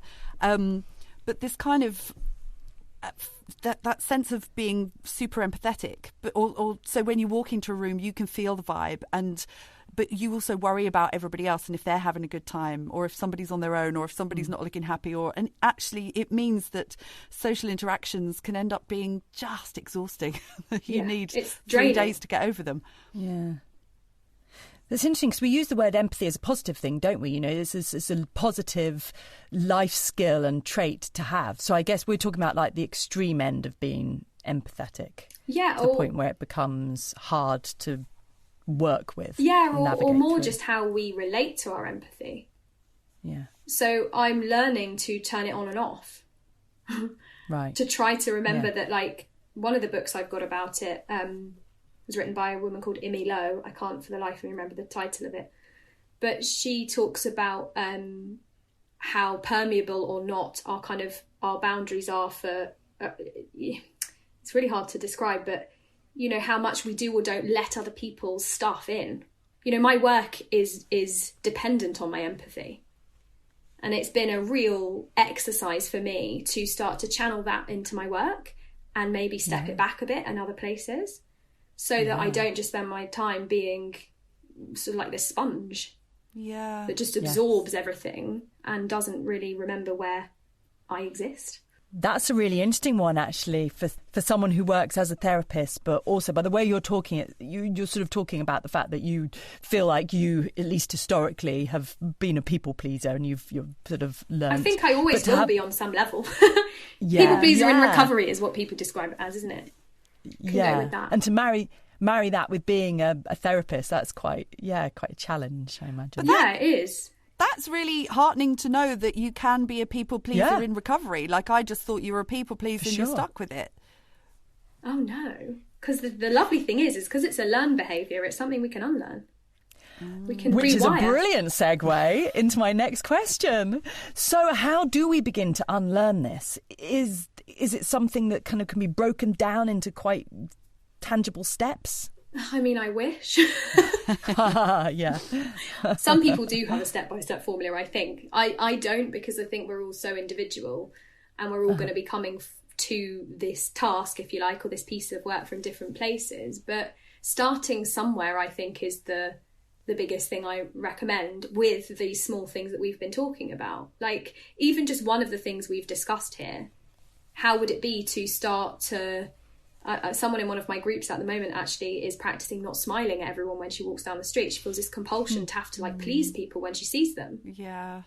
But this kind of that sense of being super empathetic, but so when you walk into a room, you can feel the vibe, but you also worry about everybody else and if they're having a good time, or if somebody's on their own, or if somebody's not looking happy, and actually it means that social interactions can end up being just exhausting. You need 3 days to get over them. Yeah. That's interesting because we use the word empathy as a positive thing, don't we? This is a positive life skill and trait to have. So I guess we're talking about like the extreme end of being empathetic. Yeah. To the point where it becomes hard to work with. Yeah, or more just how we relate to our empathy. Yeah. So I'm learning to turn it on and off. Right. To try to remember that, like, one of the books I've got about it was written by a woman called Imi Lowe. I can't for the life of me remember the title of it. But she talks about how permeable or not our boundaries are for... it's really hard to describe, but how much we do or don't let other people's stuff in. My work is dependent on my empathy. And it's been a real exercise for me to start to channel that into my work and maybe step it back a bit in other places, so that I don't just spend my time being sort of like this sponge that just absorbs everything and doesn't really remember where I exist. That's a really interesting one, actually, for someone who works as a therapist, but also by the way you're talking, you're sort of talking about the fact that you feel like you, at least historically, have been a people pleaser, and you've sort of learned. I think I always will be on some level. People pleaser in recovery is what people describe it as, isn't it? Go with that. And to marry that with being a therapist, that's quite a challenge, I imagine. But it is. That's really heartening to know that you can be a people pleaser in recovery. Like, I just thought you were a people pleaser and you're stuck with it. Oh, no. Because the lovely thing is because it's a learned behaviour, it's something we can unlearn. We can Which rewire. is a brilliant segue into my next question. So how do we begin to unlearn this? Is it something that kind of can be broken down into quite tangible steps? I mean, I wish. Yeah. Some people do have a step-by-step formula, I think. I don't, because I think we're all so individual and we're all going to be coming to this task, if you like, or this piece of work from different places. But starting somewhere, I think, is the biggest thing I recommend with these small things that we've been talking about. Like, even just one of the things we've discussed here, how would it be to start to... someone in one of my groups at the moment actually is practicing not smiling at everyone when she walks down the street. She feels this compulsion to have to please people when she sees them. Yeah.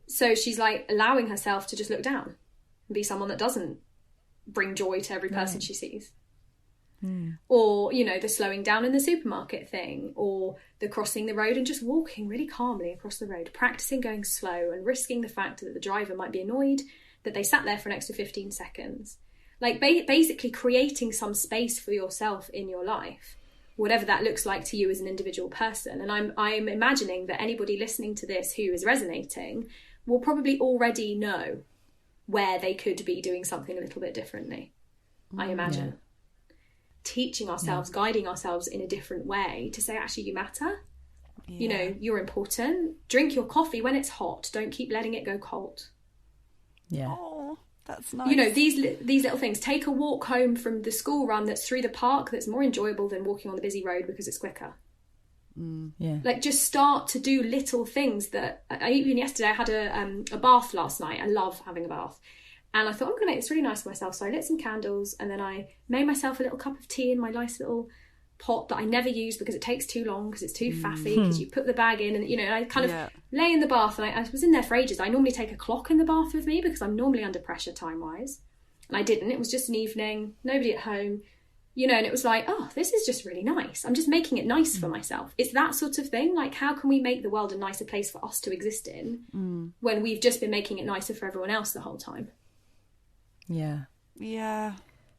So she's allowing herself to just look down and be someone that doesn't bring joy to every person she sees. Or, the slowing down in the supermarket thing, or the crossing the road and just walking really calmly across the road, practicing going slow and risking the fact that the driver might be annoyed that they sat there for an extra 15 seconds. Basically creating some space for yourself in your life, whatever that looks like to you as an individual person. And I'm imagining that anybody listening to this who is resonating will probably already know where they could be doing something a little bit differently. I imagine. Yeah. Teaching ourselves, guiding ourselves in a different way to say, actually, you matter. Yeah. You're important. Drink your coffee when it's hot. Don't keep letting it go cold. Yeah. Oh, that's nice. You know, these little things. Take a walk home from the school run that's through the park that's more enjoyable than walking on the busy road because it's quicker. Yeah. Like, just start to do little things that... even yesterday I had a bath last night. I love having a bath. And I thought, I'm going to make this really nice for myself. So I lit some candles and then I made myself a little cup of tea in my nice little pot that I never use because it takes too long, because it's too faffy, because you put the bag in and, you know, I kind of lay in the bath, and I was in there for ages. I normally take a clock in the bath with me because I'm normally under pressure time-wise. And I didn't. It was just an evening, nobody at home, you know, and it was like, oh, this is just really nice. I'm just making it nice for myself. It's that sort of thing. Like, how can we make the world a nicer place for us to exist in when we've just been making it nicer for everyone else the whole time? Yeah. Yeah.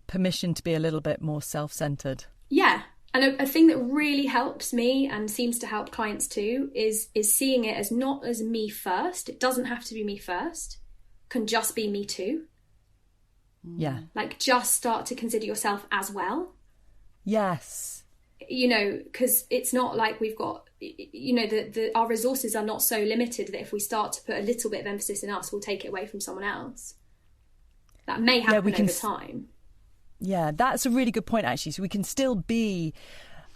Permission to be a little bit more self-centered. Yeah. And a thing that really helps me and seems to help clients too is seeing it as not as me first. It doesn't have to be me first. It can just be me too. Yeah. Like, just start to consider yourself as well. Yes. You know, because it's not like we've got, you know, our resources are not so limited that if we start to put a little bit of emphasis in us, we'll take it away from someone else. That may happen over time. Yeah, that's a really good point, actually. So we can still be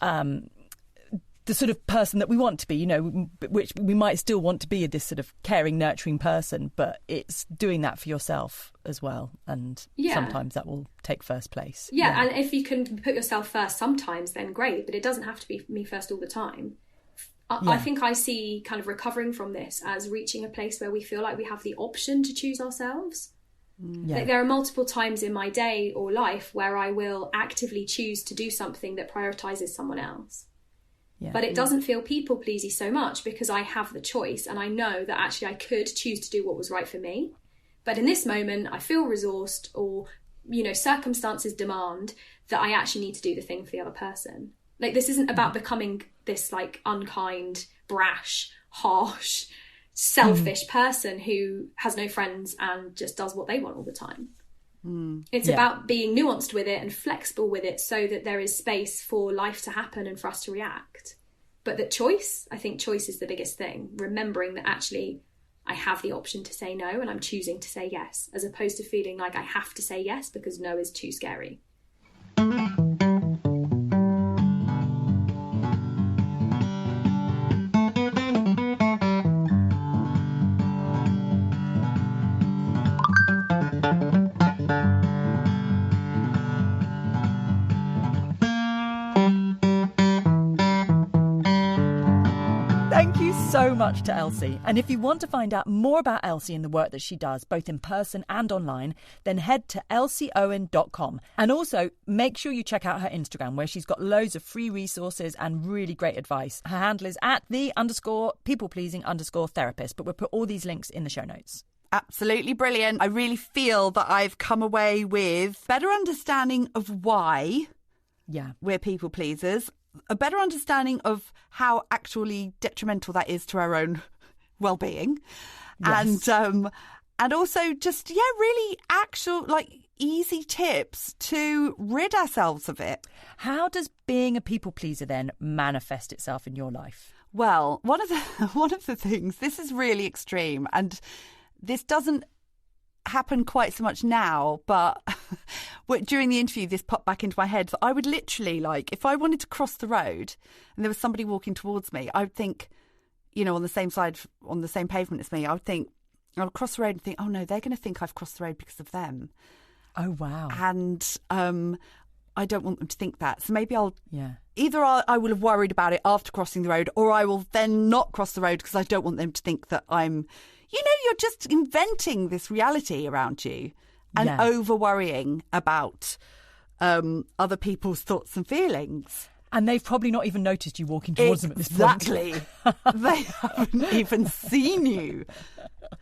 the sort of person that we want to be, you know, which we might still want to be this sort of caring, nurturing person, but it's doing that for yourself as well. And sometimes that will take first place. Yeah, and if you can put yourself first sometimes, then great, but it doesn't have to be me first all the time. I think I see kind of recovering from this as reaching a place where we feel like we have the option to choose ourselves. Yeah. Like, there are multiple times in my day or life where I will actively choose to do something that prioritises someone else. Yeah. But it doesn't feel people-pleasy so much because I have the choice and I know that actually I could choose to do what was right for me. But in this moment, I feel resourced, or, you know, circumstances demand that I actually need to do the thing for the other person. Like, this isn't about becoming this, like, unkind, brash, harsh, selfish person who has no friends and just does what they want all the time. It's about being nuanced with it and flexible with it so that there is space for life to happen and for us to react. But that choice, I think choice is the biggest thing. Remembering that actually I have the option to say no and I'm choosing to say yes, as opposed to feeling like I have to say yes because no is too scary. So much to Elsie. And if you want to find out more about Elsie and the work that she does, both in person and online, then head to elsieowen.com. And also make sure you check out her Instagram, where she's got loads of free resources and really great advice. Her handle is @the_people-pleasing_therapist, but we'll put all these links in the show notes. Absolutely brilliant. I really feel that I've come away with better understanding of why we're people pleasers, a better understanding of how actually detrimental that is to our own well-being. Yes. And also just, really actual, like, easy tips to rid ourselves of it. How does being a people pleaser then manifest itself in your life? Well, one of the things, this is really extreme, and this doesn't happen quite so much now, but during the interview this popped back into my head that I would literally, like, if I wanted to cross the road and there was somebody walking towards me, I would think, you know, on the same side, on the same pavement as me, I would cross the road and think, oh no, they're going to think I've crossed the road because of them. Oh wow. And I don't want them to think that, so maybe either I will have worried about it after crossing the road, or I will then not cross the road because I don't want them to think that I'm, you know, you're just inventing this reality around you and over worrying about other people's thoughts and feelings. And they've probably not even noticed you walking towards them at this point. Exactly. They haven't even seen you.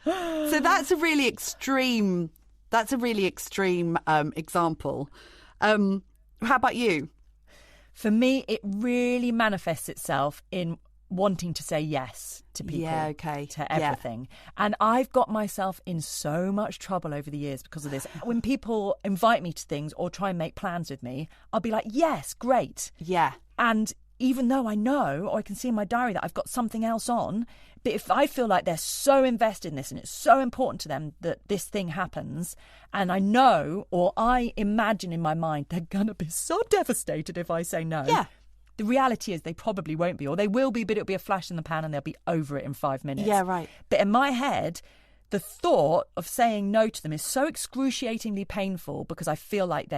So that's a really extreme example. How about you? For me, it really manifests itself in wanting to say yes to people, to everything. And I've got myself in so much trouble over the years because of this. When people invite me to things or try and make plans with me, I'll be like, yes, great. Yeah. And even though I know, or I can see in my diary that I've got something else on, but if I feel like they're so invested in this and it's so important to them that this thing happens, and I know, or I imagine in my mind, they're going to be so devastated if I say no. Yeah. The reality is they probably won't be, or they will be, but it'll be a flash in the pan and they'll be over it in 5 minutes. Yeah, right. But in my head, the thought of saying no to them is so excruciatingly painful because I feel like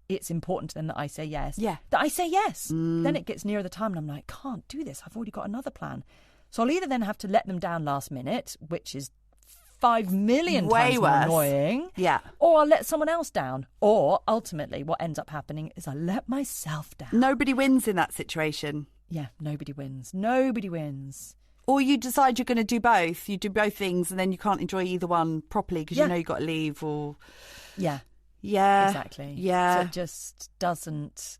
it's important to them that I say yes. Yeah. That I say yes. Then it gets nearer the time and I'm like, can't do this. I've already got another plan. So I'll either then have to let them down last minute, which is 5 million Way times more worse. annoying. Yeah. Or I'll let someone else down. Or ultimately what ends up happening is I let myself down. Nobody wins in that situation. Yeah, nobody wins. Nobody wins. Or you decide you're going to do both. You do both things and then you can't enjoy either one properly because you know you've got to leave or... Yeah. Yeah. Exactly. Yeah. So it just doesn't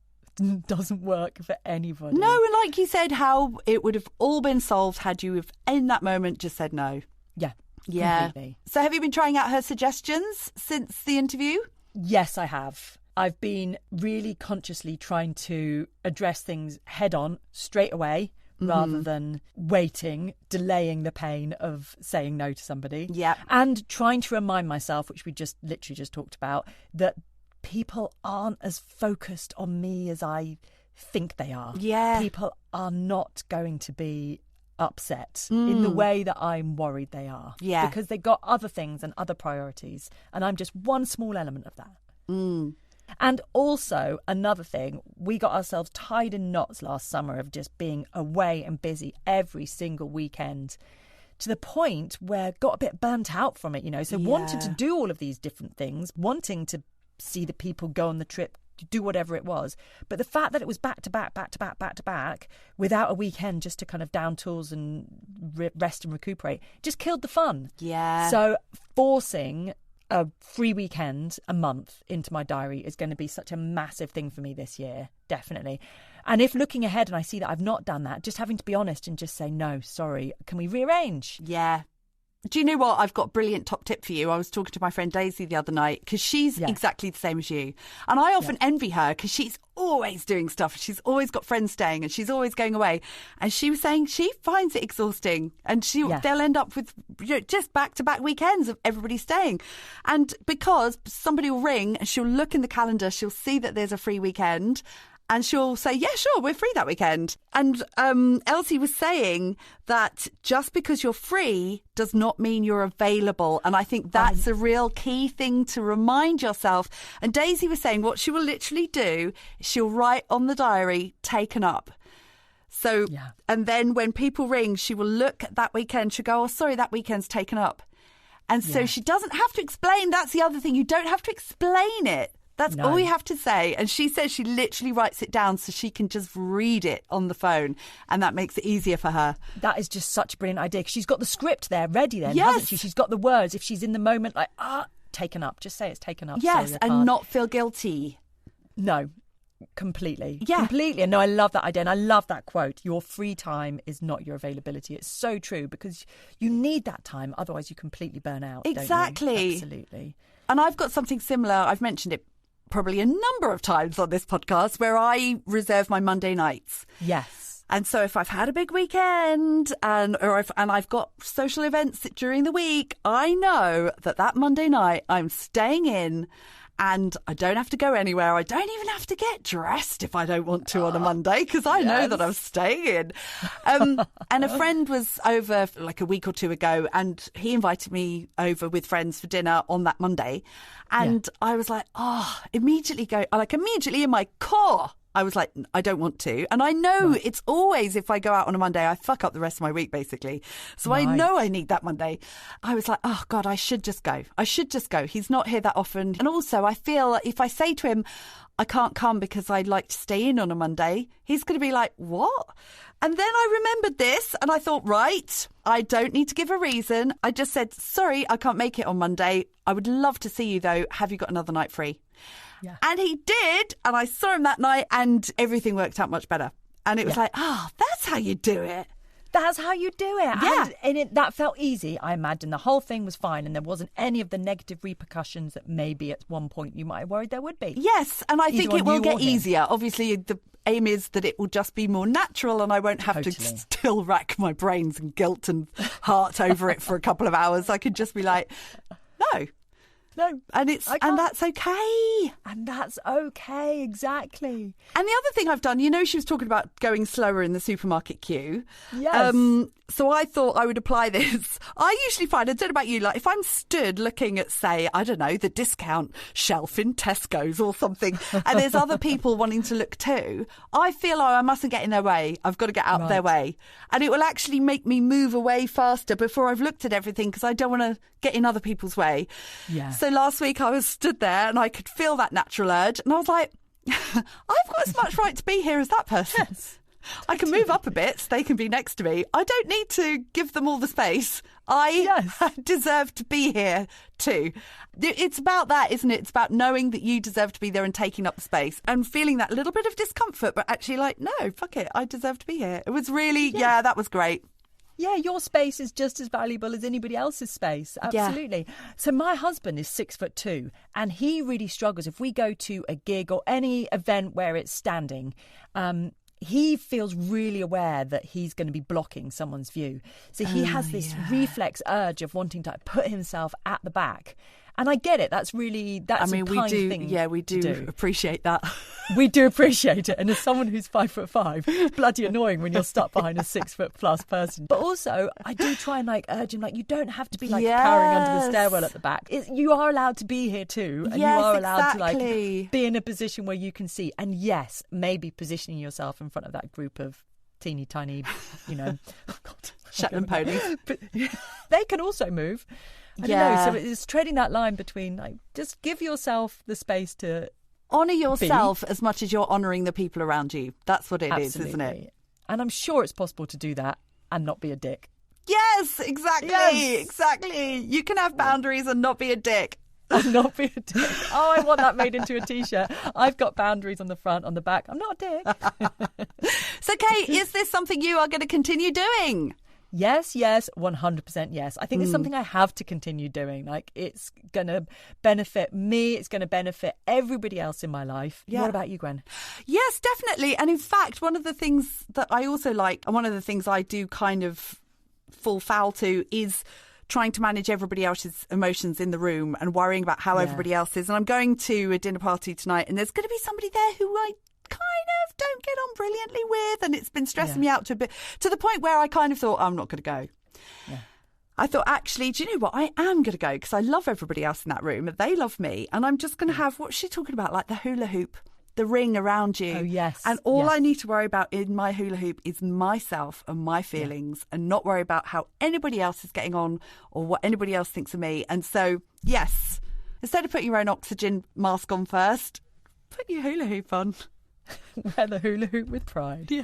work for anybody. No, and like you said, how it would have all been solved had you have, in that moment, just said no. Yeah. Yeah. Completely. So have you been trying out her suggestions since the interview? Yes, I have. I've been really consciously trying to address things head on, straight away, rather than waiting, delaying the pain of saying no to somebody. Yeah. And trying to remind myself, which we just literally just talked about, that people aren't as focused on me as I think they are. Yeah. People are not going to be upset in the way that I'm worried they are. Yeah. Because they got other things and other priorities. And I'm just one small element of that. And also, another thing, we got ourselves tied in knots last summer of just being away and busy every single weekend to the point where got a bit burnt out from it, you know. So wanted to do all of these different things, wanting to see the people go on the trip, do whatever it was. But the fact that it was back to back, without a weekend just to kind of down tools and rest and recuperate, just killed the fun. Yeah. So forcing a free weekend a month into my diary is going to be such a massive thing for me this year, definitely. And if looking ahead and I see that I've not done that, just having to be honest and just say, no, sorry, can we rearrange? Yeah. Do you know what? I've got a brilliant top tip for you. I was talking to my friend Daisy the other night because she's exactly the same as you. And I often envy her because she's always doing stuff. She's always got friends staying and she's always going away. And she was saying she finds it exhausting and they'll end up with just back-to-back weekends of everybody staying. And because somebody will ring and she'll look in the calendar, she'll see that there's a free weekend. And she'll say, yeah, sure, we're free that weekend. And Elsie was saying that just because you're free does not mean you're available. And I think that's a real key thing to remind yourself. And Daisy was saying what she will literally do, she'll write on the diary, taken up. So, and then when people ring, she will look at that weekend. She'll go, oh, sorry, that weekend's taken up. And so she doesn't have to explain. That's the other thing. You don't have to explain it. That's all you have to say. And she says she literally writes it down so she can just read it on the phone. And that makes it easier for her. That is just such a brilliant idea because she's got the script there ready then, hasn't she? She's got the words. If she's in the moment like, taken up, just say it's taken up. Yes, sorry, and not feel guilty. No, completely. Yeah. Completely. And no, I love that idea. And I love that quote. Your free time is not your availability. It's so true because you need that time. Otherwise, you completely burn out. Exactly. Don't you? Absolutely. And I've got something similar. I've mentioned it probably a number of times on this podcast where I reserve my Monday nights. Yes. And so if I've had a big weekend and I've got social events during the week, I know that Monday night I'm staying in and I don't have to go anywhere. I don't even have to get dressed if I don't want to on a Monday because I know that I'm staying in. And a friend was over like a week or two ago and he invited me over with friends for dinner on that Monday. And I was like, immediately in my core, I was like, I don't want to. And I know it's always, if I go out on a Monday, I fuck up the rest of my week, basically. So I know I need that Monday. I was like, oh, God, I should just go. He's not here that often. And also, I feel if I say to him, I can't come because I'd like to stay in on a Monday, he's going to be like, what? And then I remembered this and I thought, right, I don't need to give a reason. I just said, sorry, I can't make it on Monday. I would love to see you, though. Have you got another night free? Yeah. And he did. And I saw him that night and everything worked out much better. And it was like, that's how you do it. That's how you do it. Yeah. And that felt easy, I imagine. The whole thing was fine and there wasn't any of the negative repercussions that maybe at one point you might have worried there would be. Yes, and I think it will get him. easier. Obviously, the aim is that it will just be more natural and I won't have to still rack my brains and guilt and heart over it for a couple of hours. I could just be like, no. And that's okay. And that's okay, exactly. And the other thing I've done, she was talking about going slower in the supermarket queue. Yes. So I thought I would apply this. I usually find, I don't know about you, like if I'm stood looking at, say, I don't know, the discount shelf in Tesco's or something, and there's other people wanting to look too, I feel like I mustn't get in their way. I've got to get out of their way. And it will actually make me move away faster before I've looked at everything because I don't want to get in other people's way. Yeah. So last week I was stood there and I could feel that natural urge and I was like, I've got as much right to be here as that person. Yes. I can move up a bit so they can be next to me. I don't need to give them all the space. I deserve to be here too. It's about that, isn't it? It's about knowing that you deserve to be there and taking up the space and feeling that little bit of discomfort, but actually like, no, fuck it. I deserve to be here. It was really, that was great. Yeah, your space is just as valuable as anybody else's space. Absolutely. Yeah. So my husband is 6'2" and he really struggles if we go to a gig or any event where it's standing. He feels really aware that he's going to be blocking someone's view. So he has this reflex urge of wanting to put himself at the back. And I get it. That's a kind thing. Yeah, we do appreciate that. We do appreciate it. And as someone who's 5'5", it's bloody annoying when you're stuck behind a 6'+ person. But also, I do try and urge him, you don't have to be cowering under the stairwell at the back. You are allowed to be here too. And you are allowed to be in a position where you can see. And yes, maybe positioning yourself in front of that group of teeny tiny, Shetland ponies. But they can also move. I don't know. So it's treading that line between just give yourself the space to honour yourself as much as you're honouring the people around you. That's what it is, isn't it? And I'm sure it's possible to do that and not be a dick. Yes, exactly. Yes. Exactly. You can have boundaries and not be a dick. And not be a dick. Oh, I want that made into a T-shirt. I've got boundaries on the front, on the back. I'm not a dick. So, Kate, is this something you are going to continue doing? Yes, 100% yes. I think it's something I have to continue doing. It's going to benefit me. It's going to benefit everybody else in my life. Yeah. What about you, Gwen? Yes, definitely. And in fact, one of the things that I also like, and one of the things I do kind of fall foul to is trying to manage everybody else's emotions in the room and worrying about how everybody else is. And I'm going to a dinner party tonight and there's going to be somebody there who I kind of don't get on brilliantly with, and it's been stressing me out to the point where I kind of thought, I'm not going to go. Yeah. I thought, actually, do you know what? I am going to go because I love everybody else in that room. They love me. And I'm just going to have, what's she talking about? The hula hoop, the ring around you. Oh, yes. And all I need to worry about in my hula hoop is myself and my feelings and not worry about how anybody else is getting on or what anybody else thinks of me. And so, yes, instead of putting your own oxygen mask on first, put your hula hoop on. Wear the hula hoop with pride. Yeah.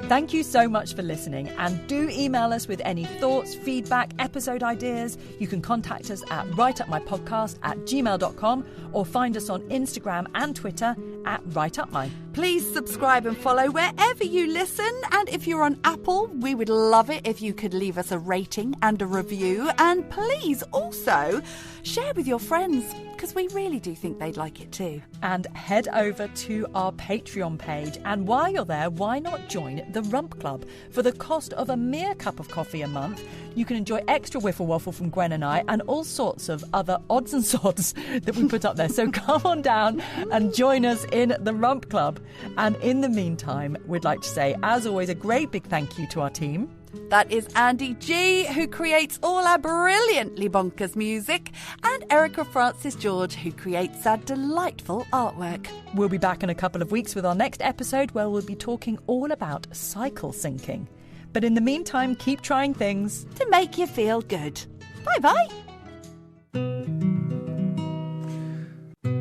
Thank you so much for listening, and do email us with any thoughts, feedback, episode ideas. You can contact us at writeupmypodcast@gmail.com or find us on Instagram and Twitter at writeupmy. Please subscribe and follow wherever you listen, and if you're on Apple, we would love it if you could leave us a rating and a review, and please also share with your friends because we really do think they'd like it too. And head over to our Patreon page, and while you're there, why not join the Rump Club? For the cost of a mere cup of coffee a month, you can enjoy extra Wiffle Waffle from Gwen and I and all sorts of other odds and sods that we put up there. So come on down and join us in the Rump Club. And in the meantime, we'd like to say, as always, a great big thank you to our team. That is Andy G, who creates all our brilliantly bonkers music, and Erica Francis George, who creates our delightful artwork. We'll be back in a couple of weeks with our next episode where we'll be talking all about cycle syncing. But in the meantime, keep trying things to make you feel good. Bye-bye.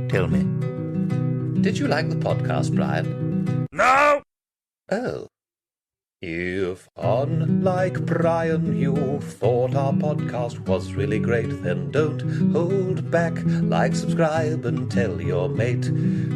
Tell me, did you like the podcast, Brian? No! Oh. If, unlike Brian, you thought our podcast was really great, then don't hold back. Like, subscribe, and tell your mate.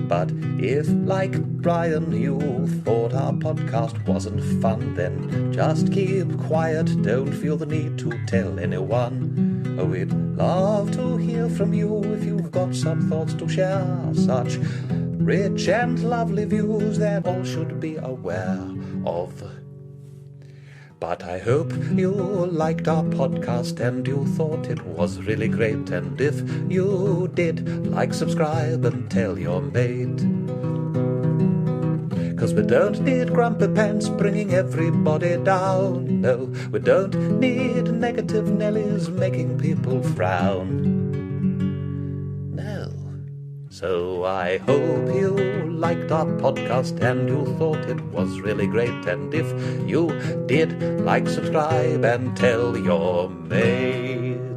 But if, like Brian, you thought our podcast wasn't fun, then just keep quiet. Don't feel the need to tell anyone. We'd love to hear from you if you've got some thoughts to share. Such rich and lovely views that all should be aware of. But I hope you liked our podcast and you thought it was really great. And if you did, like, subscribe, and tell your mate. 'Cause we don't need grumpy pants bringing everybody down. No, we don't need negative Nellies making people frown. No. So I hope you liked our podcast and you thought it was really great. And if you did, like, subscribe, and tell your mate.